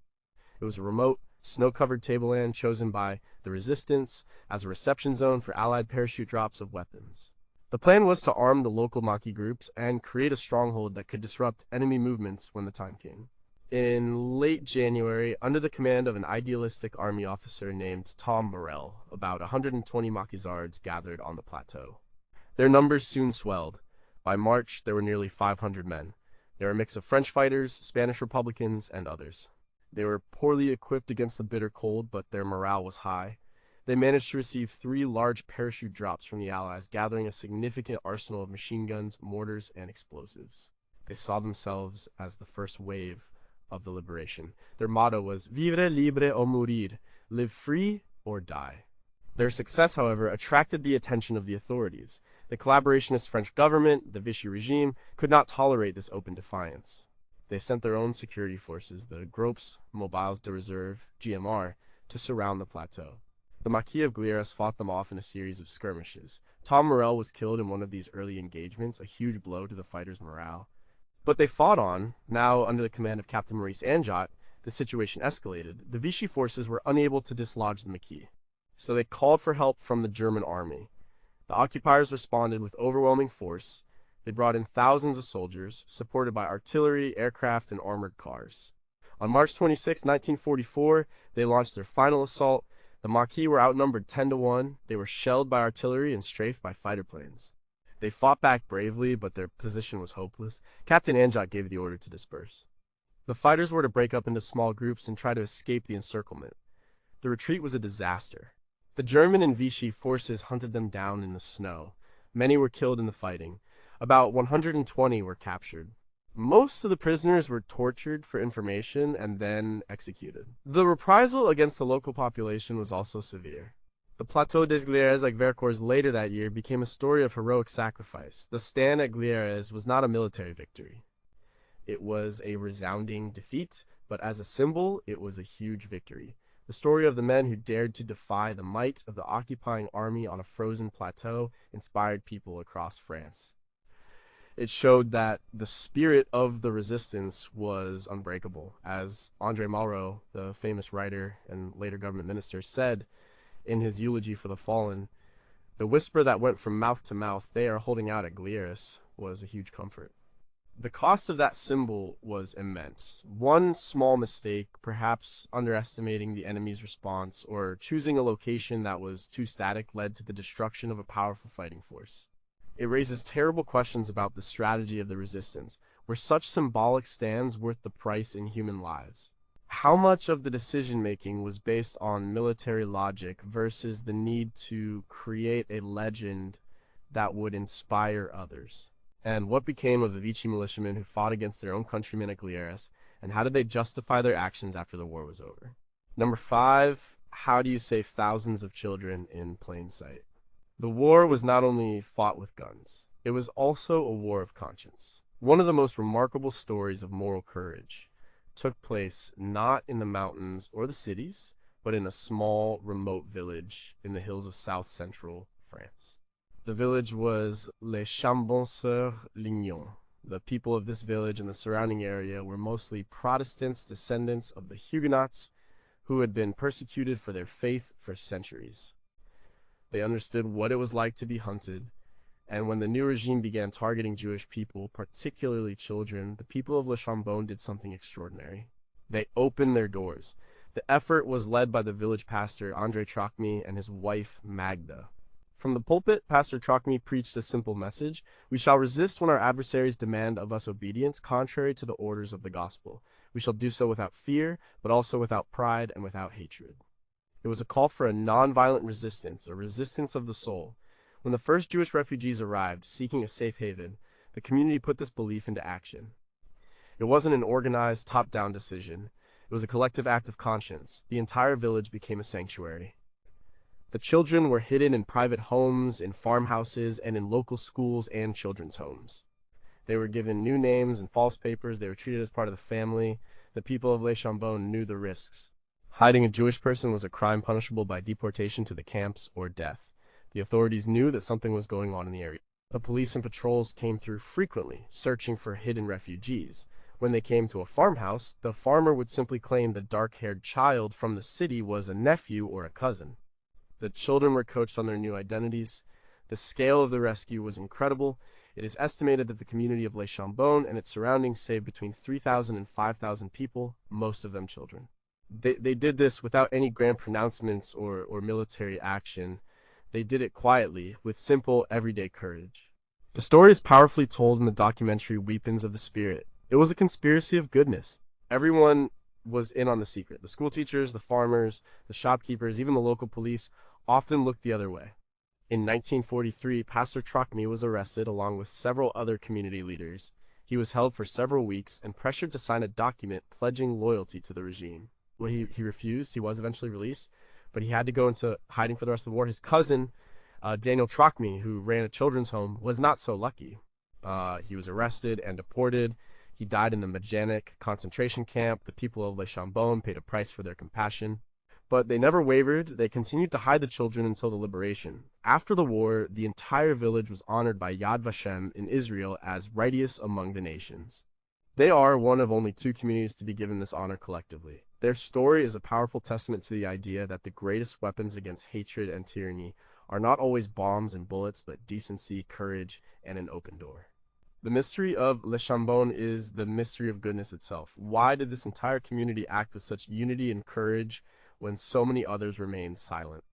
It was a remote, snow-covered tableland chosen by the resistance as a reception zone for Allied parachute drops of weapons. The plan was to arm the local Maquis groups and create a stronghold that could disrupt enemy movements when the time came. In late January, under the command of an idealistic army officer named Tom Morel, about 120 Maquisards gathered on the plateau. Their numbers soon swelled. By March, there were nearly 500 men. They were a mix of French fighters, Spanish Republicans, and others. They were poorly equipped against the bitter cold, but their morale was high. They managed to receive 3 large parachute drops from the Allies, gathering a significant arsenal of machine guns, mortars, and explosives. They saw themselves as the first wave of the liberation. Their motto was Vivre libre ou mourir, live free or die. Their success, however, attracted the attention of the authorities. The collaborationist French government, the Vichy regime, could not tolerate this open defiance. They sent their own security forces, the Groupes Mobiles de Reserve, GMR, to surround the plateau. The Maquis of Glieres fought them off in a series of skirmishes. Tom Morel was killed in one of these early engagements, a huge blow to the fighters' morale. But they fought on. Now, under the command of Captain Maurice Anjot, the situation escalated. The Vichy forces were unable to dislodge the Maquis, so they called for help from the German army. The occupiers responded with overwhelming force. They brought in thousands of soldiers, supported by artillery, aircraft, and armored cars. On March 26, 1944, they launched their final assault. The Maquis were outnumbered 10-1. They were shelled by artillery and strafed by fighter planes. They fought back bravely, but their position was hopeless. Captain Anjot gave the order to disperse. The fighters were to break up into small groups and try to escape the encirclement. The retreat was a disaster. The German and Vichy forces hunted them down in the snow. Many were killed in the fighting. About 120 were captured. Most of the prisoners were tortured for information and then executed. The reprisal against the local population was also severe. The Plateau des Glieres, like Vercors later that year, became a story of heroic sacrifice. The stand at Glieres was not a military victory. It was a resounding defeat, but as a symbol, it was a huge victory. The story of the men who dared to defy the might of the occupying army on a frozen plateau inspired people across France. It showed that the spirit of the resistance was unbreakable. As André Malraux, the famous writer and later government minister, said in his eulogy for the fallen, the whisper that went from mouth to mouth, "They are holding out at Glieres," was a huge comfort. The cost of that symbol was immense. One small mistake, perhaps underestimating the enemy's response or choosing a location that was too static, led to the destruction of a powerful fighting force. It raises terrible questions about the strategy of the resistance. Were such symbolic stands worth the price in human lives? How much of the decision-making was based on military logic versus the need to create a legend that would inspire others? And what became of the Vichy militiamen who fought against their own countrymen at Glieres, and how did they justify their actions after the war was over? Number 5, how do you save thousands of children in plain sight? The war was not only fought with guns, it was also a war of conscience. One of the most remarkable stories of moral courage took place not in the mountains or the cities, but in a small, remote village in the hills of south-central France. The village was Les Chambon-sur-Lignon. The people of this village and the surrounding area were mostly Protestants, descendants of the Huguenots, who had been persecuted for their faith for centuries. They understood what it was like to be hunted, and when the new regime began targeting Jewish people, particularly children, the people of Le Chambon did something extraordinary. They opened their doors. The effort was led by the village pastor, André Trocmy, and his wife, Magda. From the pulpit, Pastor Trocmy preached a simple message: "We shall resist when our adversaries demand of us obedience contrary to the orders of the gospel. We shall do so without fear, but also without pride and without hatred." It was a call for a nonviolent resistance, a resistance of the soul. When the first Jewish refugees arrived, seeking a safe haven, the community put this belief into action. It wasn't an organized, top-down decision. It was a collective act of conscience. The entire village became a sanctuary. The children were hidden in private homes, in farmhouses, and in local schools and children's homes. They were given new names and false papers. They were treated as part of the family. The people of Les Chambon knew the risks. Hiding a Jewish person was a crime punishable by deportation to the camps or death. The authorities knew that something was going on in the area. The police and patrols came through frequently, searching for hidden refugees. When they came to a farmhouse, the farmer would simply claim the dark-haired child from the city was a nephew or a cousin. The children were coached on their new identities. The scale of the rescue was incredible. It is estimated that the community of Les Chambon and its surroundings saved between 3,000 and 5,000 people, most of them children. They did this without any grand pronouncements or military action. They did it quietly, with simple, everyday courage. The story is powerfully told in the documentary Weapons of the Spirit. It was a conspiracy of goodness. Everyone was in on the secret. The school teachers, the farmers, the shopkeepers, even the local police often looked the other way. In 1943, Pastor Trocme was arrested along with several other community leaders. He was held for several weeks and pressured to sign a document pledging loyalty to the regime. Well, he refused. He was eventually released, but he had to go into hiding for the rest of the war. His cousin, Daniel Trocme, who ran a children's home, was not so lucky. He was arrested and deported. He died in the Majdanek concentration camp. The people of Les Chambon paid a price for their compassion. But they never wavered. They continued to hide the children until the liberation. After the war, the entire village was honored by Yad Vashem in Israel as righteous among the nations. They are one of only 2 communities to be given this honor collectively. Their story is a powerful testament to the idea that the greatest weapons against hatred and tyranny are not always bombs and bullets, but decency, courage, and an open door. The mystery of Les Chambon is the mystery of goodness itself. Why did this entire community act with such unity and courage when so many others remained silent?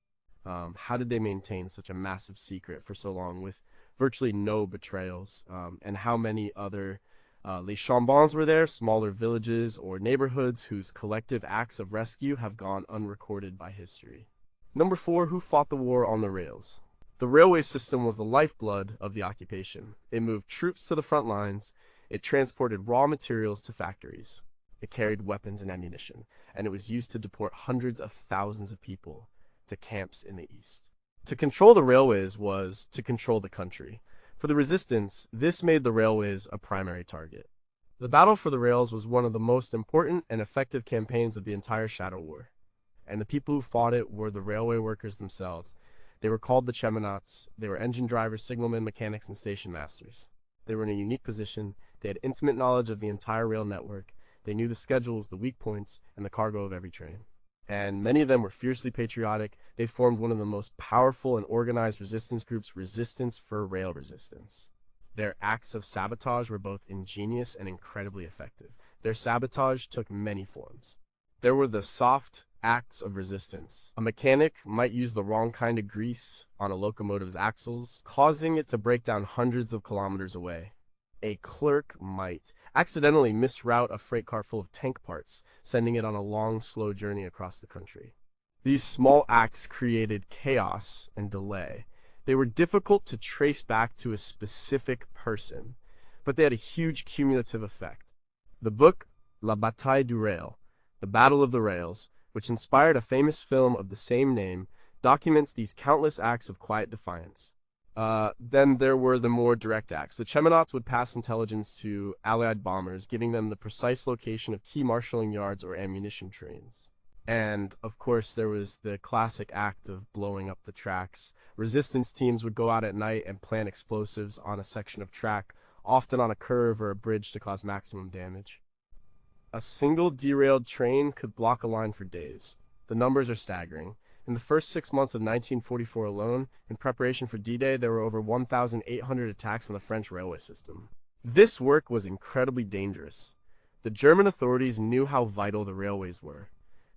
How did they maintain such a massive secret for so long with virtually no betrayals? And how many other Les Chambons were there, smaller villages or neighborhoods whose collective acts of rescue have gone unrecorded by history? Number 4, who fought the war on the rails? The railway system was the lifeblood of the occupation. It moved troops to the front lines. It transported raw materials to factories. It carried weapons and ammunition, and it was used to deport hundreds of thousands of people to camps in the east. To control the railways was to control the country. For the resistance, this made the railways a primary target. The battle for the rails was one of the most important and effective campaigns of the entire Shadow War, and the people who fought it were the railway workers themselves. They were called the Cheminats. They were engine drivers, signalmen, mechanics, and station masters. They were in a unique position. They had intimate knowledge of the entire rail network. They knew the schedules, the weak points, and the cargo of every train. And many of them were fiercely patriotic. They formed one of the most powerful and organized resistance groups, Resistance for Rail Resistance. Their acts of sabotage were both ingenious and incredibly effective. Their sabotage took many forms. There were the soft acts of resistance. A mechanic might use the wrong kind of grease on a locomotive's axles, causing it to break down hundreds of kilometers away. A clerk might accidentally misroute a freight car full of tank parts, sending it on a long, slow journey across the country. These small acts created chaos and delay. They were difficult to trace back to a specific person, but they had a huge cumulative effect. The book La Bataille du Rail, The Battle of the Rails, which inspired a famous film of the same name, documents these countless acts of quiet defiance. Then there were the more direct acts. The Cheminats would pass intelligence to Allied bombers, giving them the precise location of key marshalling yards or ammunition trains. And, of course, there was the classic act of blowing up the tracks. Resistance teams would go out at night and plant explosives on a section of track, often on a curve or a bridge to cause maximum damage. A single derailed train could block a line for days. The numbers are staggering. In the first 6 months of 1944 alone, in preparation for D-Day, there were over 1,800 attacks on the French railway system. This work was incredibly dangerous. The German authorities knew how vital the railways were.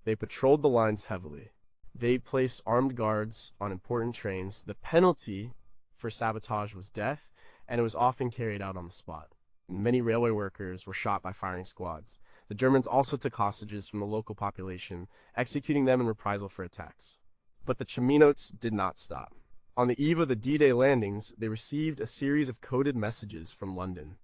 They patrolled the lines heavily. They placed armed guards on important trains. The penalty for sabotage was death, and it was often carried out on the spot. Many railway workers were shot by firing squads. The Germans also took hostages from the local population, executing them in reprisal for attacks. But the Cheminots did not stop. On the eve of the D-Day landings, they received a series of coded messages from London.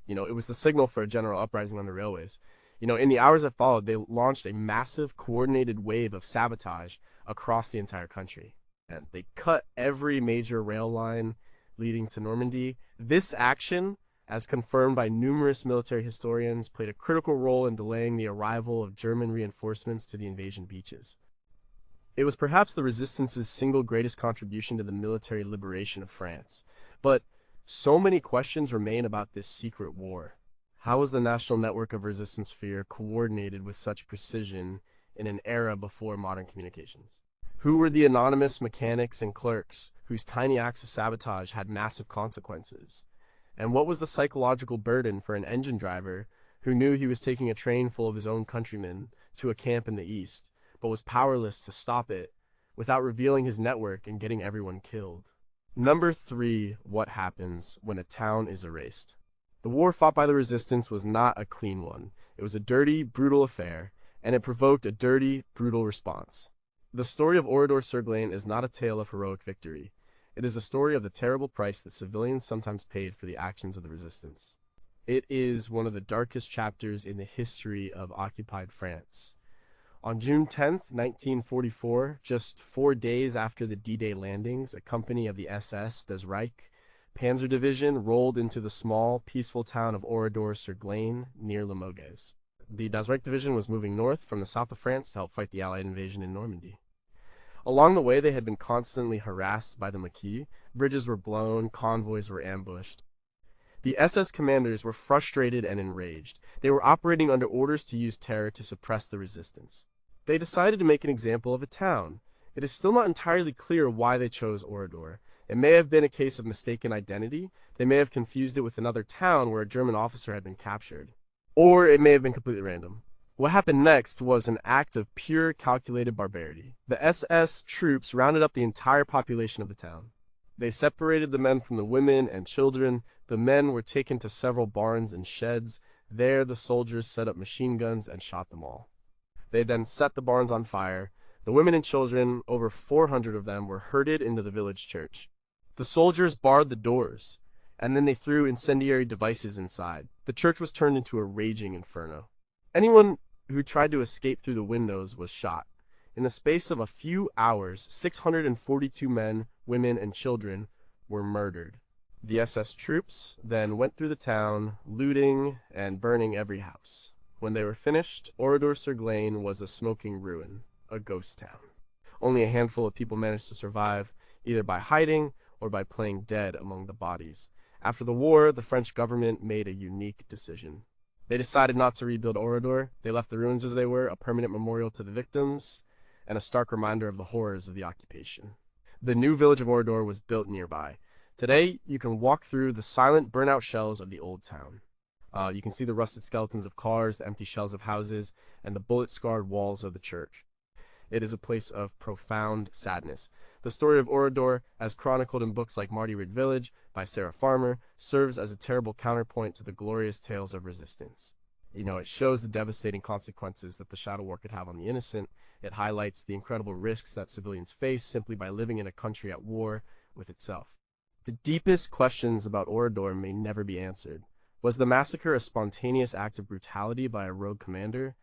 It was the signal for a general uprising on the railways. In the hours that followed, they launched a massive coordinated wave of sabotage across the entire country. And they cut every major rail line leading to Normandy. This action, as confirmed by numerous military historians, played a critical role in delaying the arrival of German reinforcements to the invasion beaches. It was perhaps the resistance's single greatest contribution to the military liberation of France. But so many questions remain about this secret war. How was the national network of resistance fear coordinated with such precision in an era before modern communications? Who were the anonymous mechanics and clerks whose tiny acts of sabotage had massive consequences? And what was the psychological burden for an engine driver who knew he was taking a train full of his own countrymen to a camp in the East, but was powerless to stop it without revealing his network and getting everyone killed? Number 3, what happens when a town is erased? The war fought by the resistance was not a clean one. It was a dirty, brutal affair, and it provoked a dirty, brutal response. The story of Oradour-sur-Glane is not a tale of heroic victory. It is a story of the terrible price that civilians sometimes paid for the actions of the resistance. It is one of the darkest chapters in the history of occupied France. On June 10th, 1944, just 4 days after the D-Day landings, a company of the SS Das Reich Panzer Division rolled into the small, peaceful town of Oradour-sur-Glane near Limoges. The Das Reich Division was moving north from the south of France to help fight the Allied invasion in Normandy. Along the way, they had been constantly harassed by the Maquis. Bridges were blown, convoys were ambushed. The SS commanders were frustrated and enraged. They were operating under orders to use terror to suppress the resistance. They decided to make an example of a town. It is still not entirely clear why they chose Oradour. It may have been a case of mistaken identity. They may have confused it with another town where a German officer had been captured. Or it may have been completely random. What happened next was an act of pure calculated barbarity. The SS troops rounded up the entire population of the town. They separated the men from the women and children. The men were taken to several barns and sheds. There the soldiers set up machine guns and shot them all. They then set the barns on fire. The women and children, over 400 of them, were herded into the village church. The soldiers barred the doors, and then they threw incendiary devices inside. The church was turned into a raging inferno. Anyone who tried to escape through the windows was shot. In the space of a few hours, 642 men, women, and children were murdered. The SS troops then went through the town, looting and burning every house. When they were finished, Oradour-sur-Glane was a smoking ruin, a ghost town. Only a handful of people managed to survive, either by hiding or by playing dead among the bodies. After the war, the French government made a unique decision. They decided not to rebuild Oradour. They left the ruins as they were, a permanent memorial to the victims, and a stark reminder of the horrors of the occupation. The new village of Oradour was built nearby. Today, you can walk through the silent, burnout shells of the old town. You can see the rusted skeletons of cars, the empty shells of houses, and the bullet-scarred walls of the church. It is a place of profound sadness. The story of Oradour, as chronicled in books like Marty Rid Village by Sarah Farmer, serves as a terrible counterpoint to the glorious tales of resistance. It shows the devastating consequences that the shadow war could have on the innocent. It highlights the incredible risks that civilians face simply by living in a country at war with itself. The deepest questions about Oradour may never be answered. Was the massacre a spontaneous act of brutality by a rogue commander,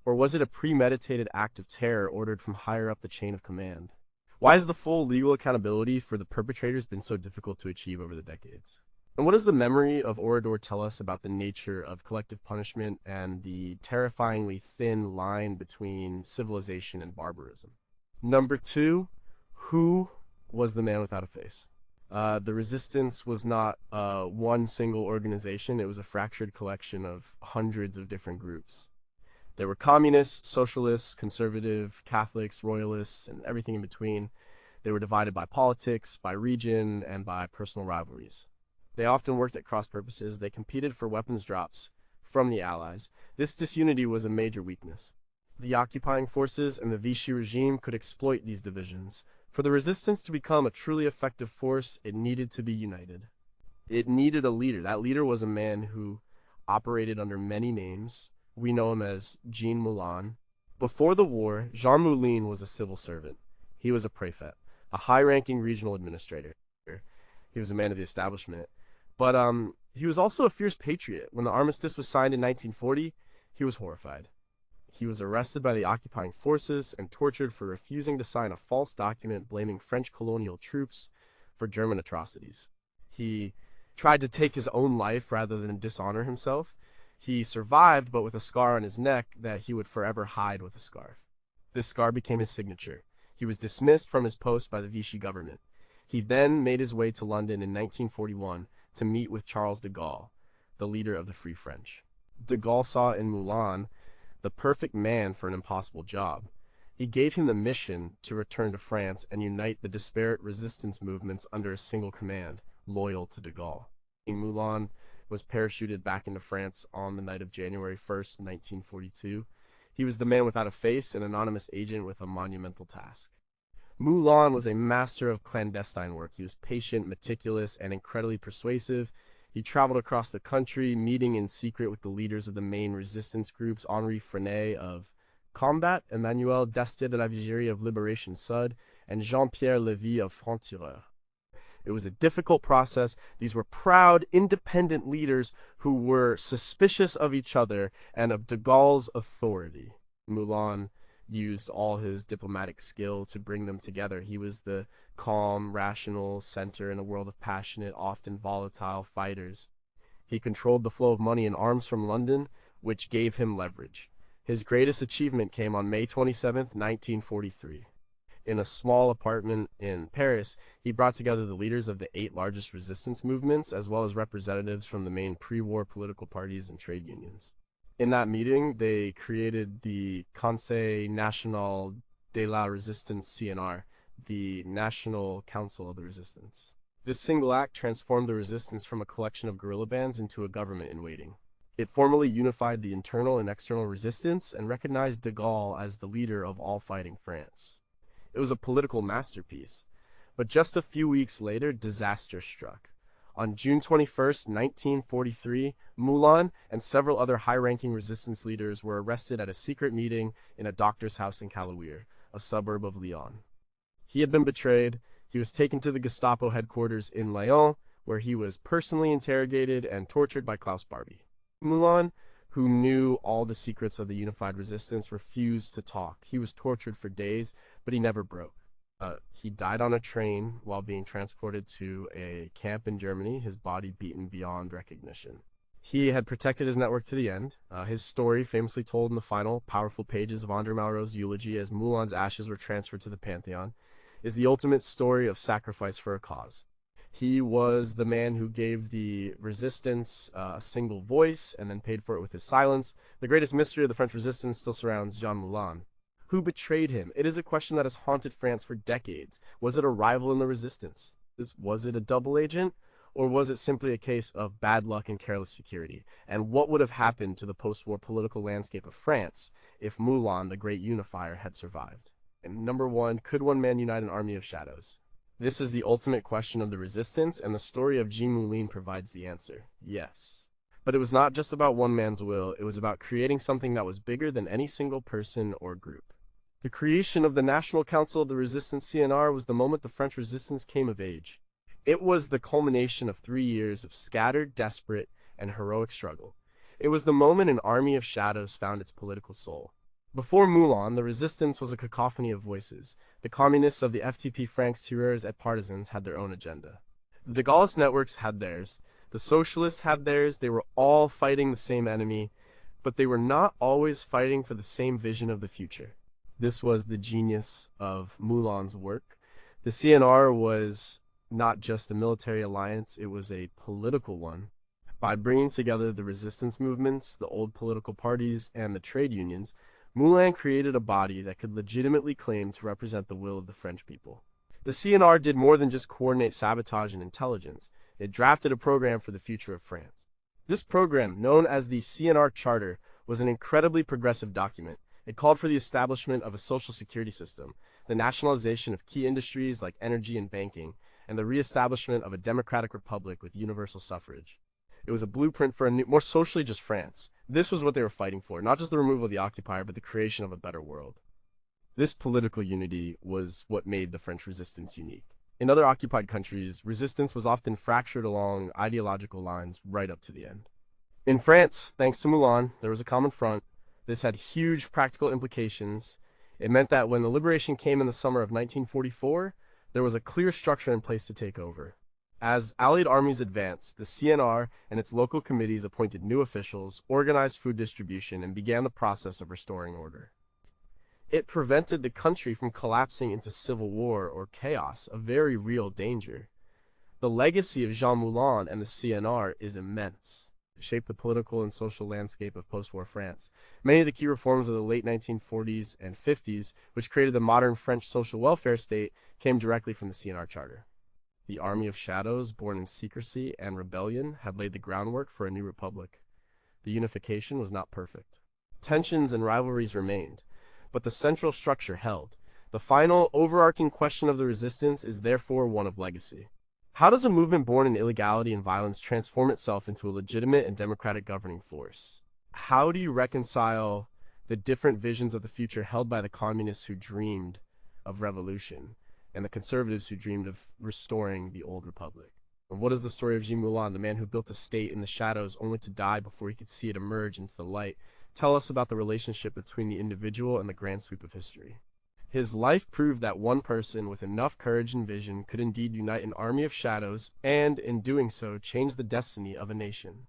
or was it a premeditated act of terror ordered from higher up the chain of command? Why has the full legal accountability for the perpetrators been so difficult to achieve over the decades? And what does the memory of Oradour tell us about the nature of collective punishment and the terrifyingly thin line between civilization and barbarism? Number 2, who was the man without a face? The resistance was not one single organization. It was a fractured collection of hundreds of different groups. There were communists, socialists, conservative, Catholics, royalists, and everything in between. They were divided by politics, by region, and by personal rivalries. They often worked at cross purposes. They competed for weapons drops from the Allies. This disunity was a major weakness. The occupying forces and the Vichy regime could exploit these divisions. For the resistance to become a truly effective force, it needed to be united. It needed a leader. That leader was a man who operated under many names. We know him as Jean Moulin. Before the war, Jean Moulin was a civil servant. He was a préfet, a high-ranking regional administrator. He was a man of the establishment. But he was also a fierce patriot. When the armistice was signed in 1940, he was horrified. He was arrested by the occupying forces and tortured for refusing to sign a false document blaming French colonial troops for German atrocities. He tried to take his own life rather than dishonor himself. He survived, but with a scar on his neck that he would forever hide with a scarf. This scar became his signature. He was dismissed from his post by the Vichy government. He then made his way to London in 1941 to meet with Charles de Gaulle, the leader of the Free French. De Gaulle saw in Moulin the perfect man for an impossible job. He gave him the mission to return to France and unite the disparate resistance movements under a single command, loyal to de Gaulle. Moulin was parachuted back into France on the night of January 1st, 1942. He was the man without a face, an anonymous agent with a monumental task. Moulin was a master of clandestine work. He was patient, meticulous, and incredibly persuasive. He traveled across the country, meeting in secret with the leaders of the main resistance groups, Henri Freinet of Combat, Emmanuel Destet de la Vigerie of Liberation Sud, and Jean-Pierre Lévy of Front-Tireur. It was a difficult process. These were proud, independent leaders who were suspicious of each other and of de Gaulle's authority. Moulin used all his diplomatic skill to bring them together. He was the calm, rational center in a world of passionate, often volatile fighters. He controlled the flow of money and arms from London, which gave him leverage. His greatest achievement came on May 27, 1943. In a small apartment in Paris, he brought together the leaders of the 8 largest resistance movements, as well as representatives from the main pre-war political parties and trade unions. In that meeting, they created the Conseil National de la Resistance CNR, the National Council of the Resistance. This single act transformed the resistance from a collection of guerrilla bands into a government in waiting. It formally unified the internal and external resistance and recognized de Gaulle as the leader of all fighting France. It was a political masterpiece. But just a few weeks later, disaster struck. On June 21, 1943, Moulin and several other high-ranking resistance leaders were arrested at a secret meeting in a doctor's house in Calouir, a suburb of Lyon. He had been betrayed. He was taken to the Gestapo headquarters in Lyon, where he was personally interrogated and tortured by Klaus Barbie. Moulin, who knew all the secrets of the unified resistance, refused to talk. He was tortured for days, but he never broke. He died on a train while being transported to a camp in Germany, his body beaten beyond recognition. He had protected his network to the end. His story, famously told in the final, powerful pages of André Malraux's eulogy as Moulin's ashes were transferred to the Pantheon, is the ultimate story of sacrifice for a cause. He was the man who gave the resistance a single voice and then paid for it with his silence. The greatest mystery of the French resistance still surrounds Jean Moulin. Who betrayed him? It is a question that has haunted France for decades. Was it a rival in the resistance? Was it a double agent? Or was it simply a case of bad luck and careless security? And what would have happened to the post-war political landscape of France if Moulin, the great unifier, had survived? And number 1, could one man unite an army of shadows? This is the ultimate question of the resistance, and the story of Jean Moulin provides the answer. Yes. But it was not just about one man's will, it was about creating something that was bigger than any single person or group. The creation of the National Council of the Resistance CNR was the moment the French resistance came of age. It was the culmination of 3 years of scattered, desperate, and heroic struggle. It was the moment an army of shadows found its political soul. Before Moulin, the resistance was a cacophony of voices. The communists of the FTP Francs-Tireurs et Partisans had their own agenda. The Gaullist networks had theirs. The socialists had theirs. They were all fighting the same enemy, but they were not always fighting for the same vision of the future. This was the genius of Moulin's work. The CNR was not just a military alliance, it was a political one. By bringing together the resistance movements, the old political parties, and the trade unions, Moulin created a body that could legitimately claim to represent the will of the French people. The CNR did more than just coordinate sabotage and intelligence. It drafted a program for the future of France. This program, known as the CNR Charter, was an incredibly progressive document. It called for the establishment of a social security system, the nationalization of key industries like energy and banking, and the re-establishment of a democratic republic with universal suffrage. It was a blueprint for a new, more socially just France. This was what they were fighting for, not just the removal of the occupier, but the creation of a better world. This political unity was what made the French resistance unique. In other occupied countries, resistance was often fractured along ideological lines right up to the end. In France, thanks to Moulin, there was a common front. This had huge practical implications. It meant that when the liberation came in the summer of 1944, there was a clear structure in place to take over. As Allied armies advanced, the CNR and its local committees appointed new officials, organized food distribution, and began the process of restoring order. It prevented the country from collapsing into civil war or chaos, a very real danger. The legacy of Jean Moulin and the CNR is immense. It shaped the political and social landscape of post-war France. Many of the key reforms of the late 1940s and 50s, which created the modern French social welfare state, came directly from the CNR Charter. The Army of Shadows, born in secrecy and rebellion, had laid the groundwork for a new republic. The unification was not perfect. Tensions and rivalries remained, but the central structure held. The final, overarching question of the resistance is therefore one of legacy. How does a movement born in illegality and violence transform itself into a legitimate and democratic governing force? How do you reconcile the different visions of the future held by the communists who dreamed of revolution and the conservatives who dreamed of restoring the old republic? And what is the story of Jean Moulin, the man who built a state in the shadows only to die before he could see it emerge into the light? Tell us about the relationship between the individual and the grand sweep of history. His life proved that one person with enough courage and vision could indeed unite an army of shadows and, in doing so, change the destiny of a nation.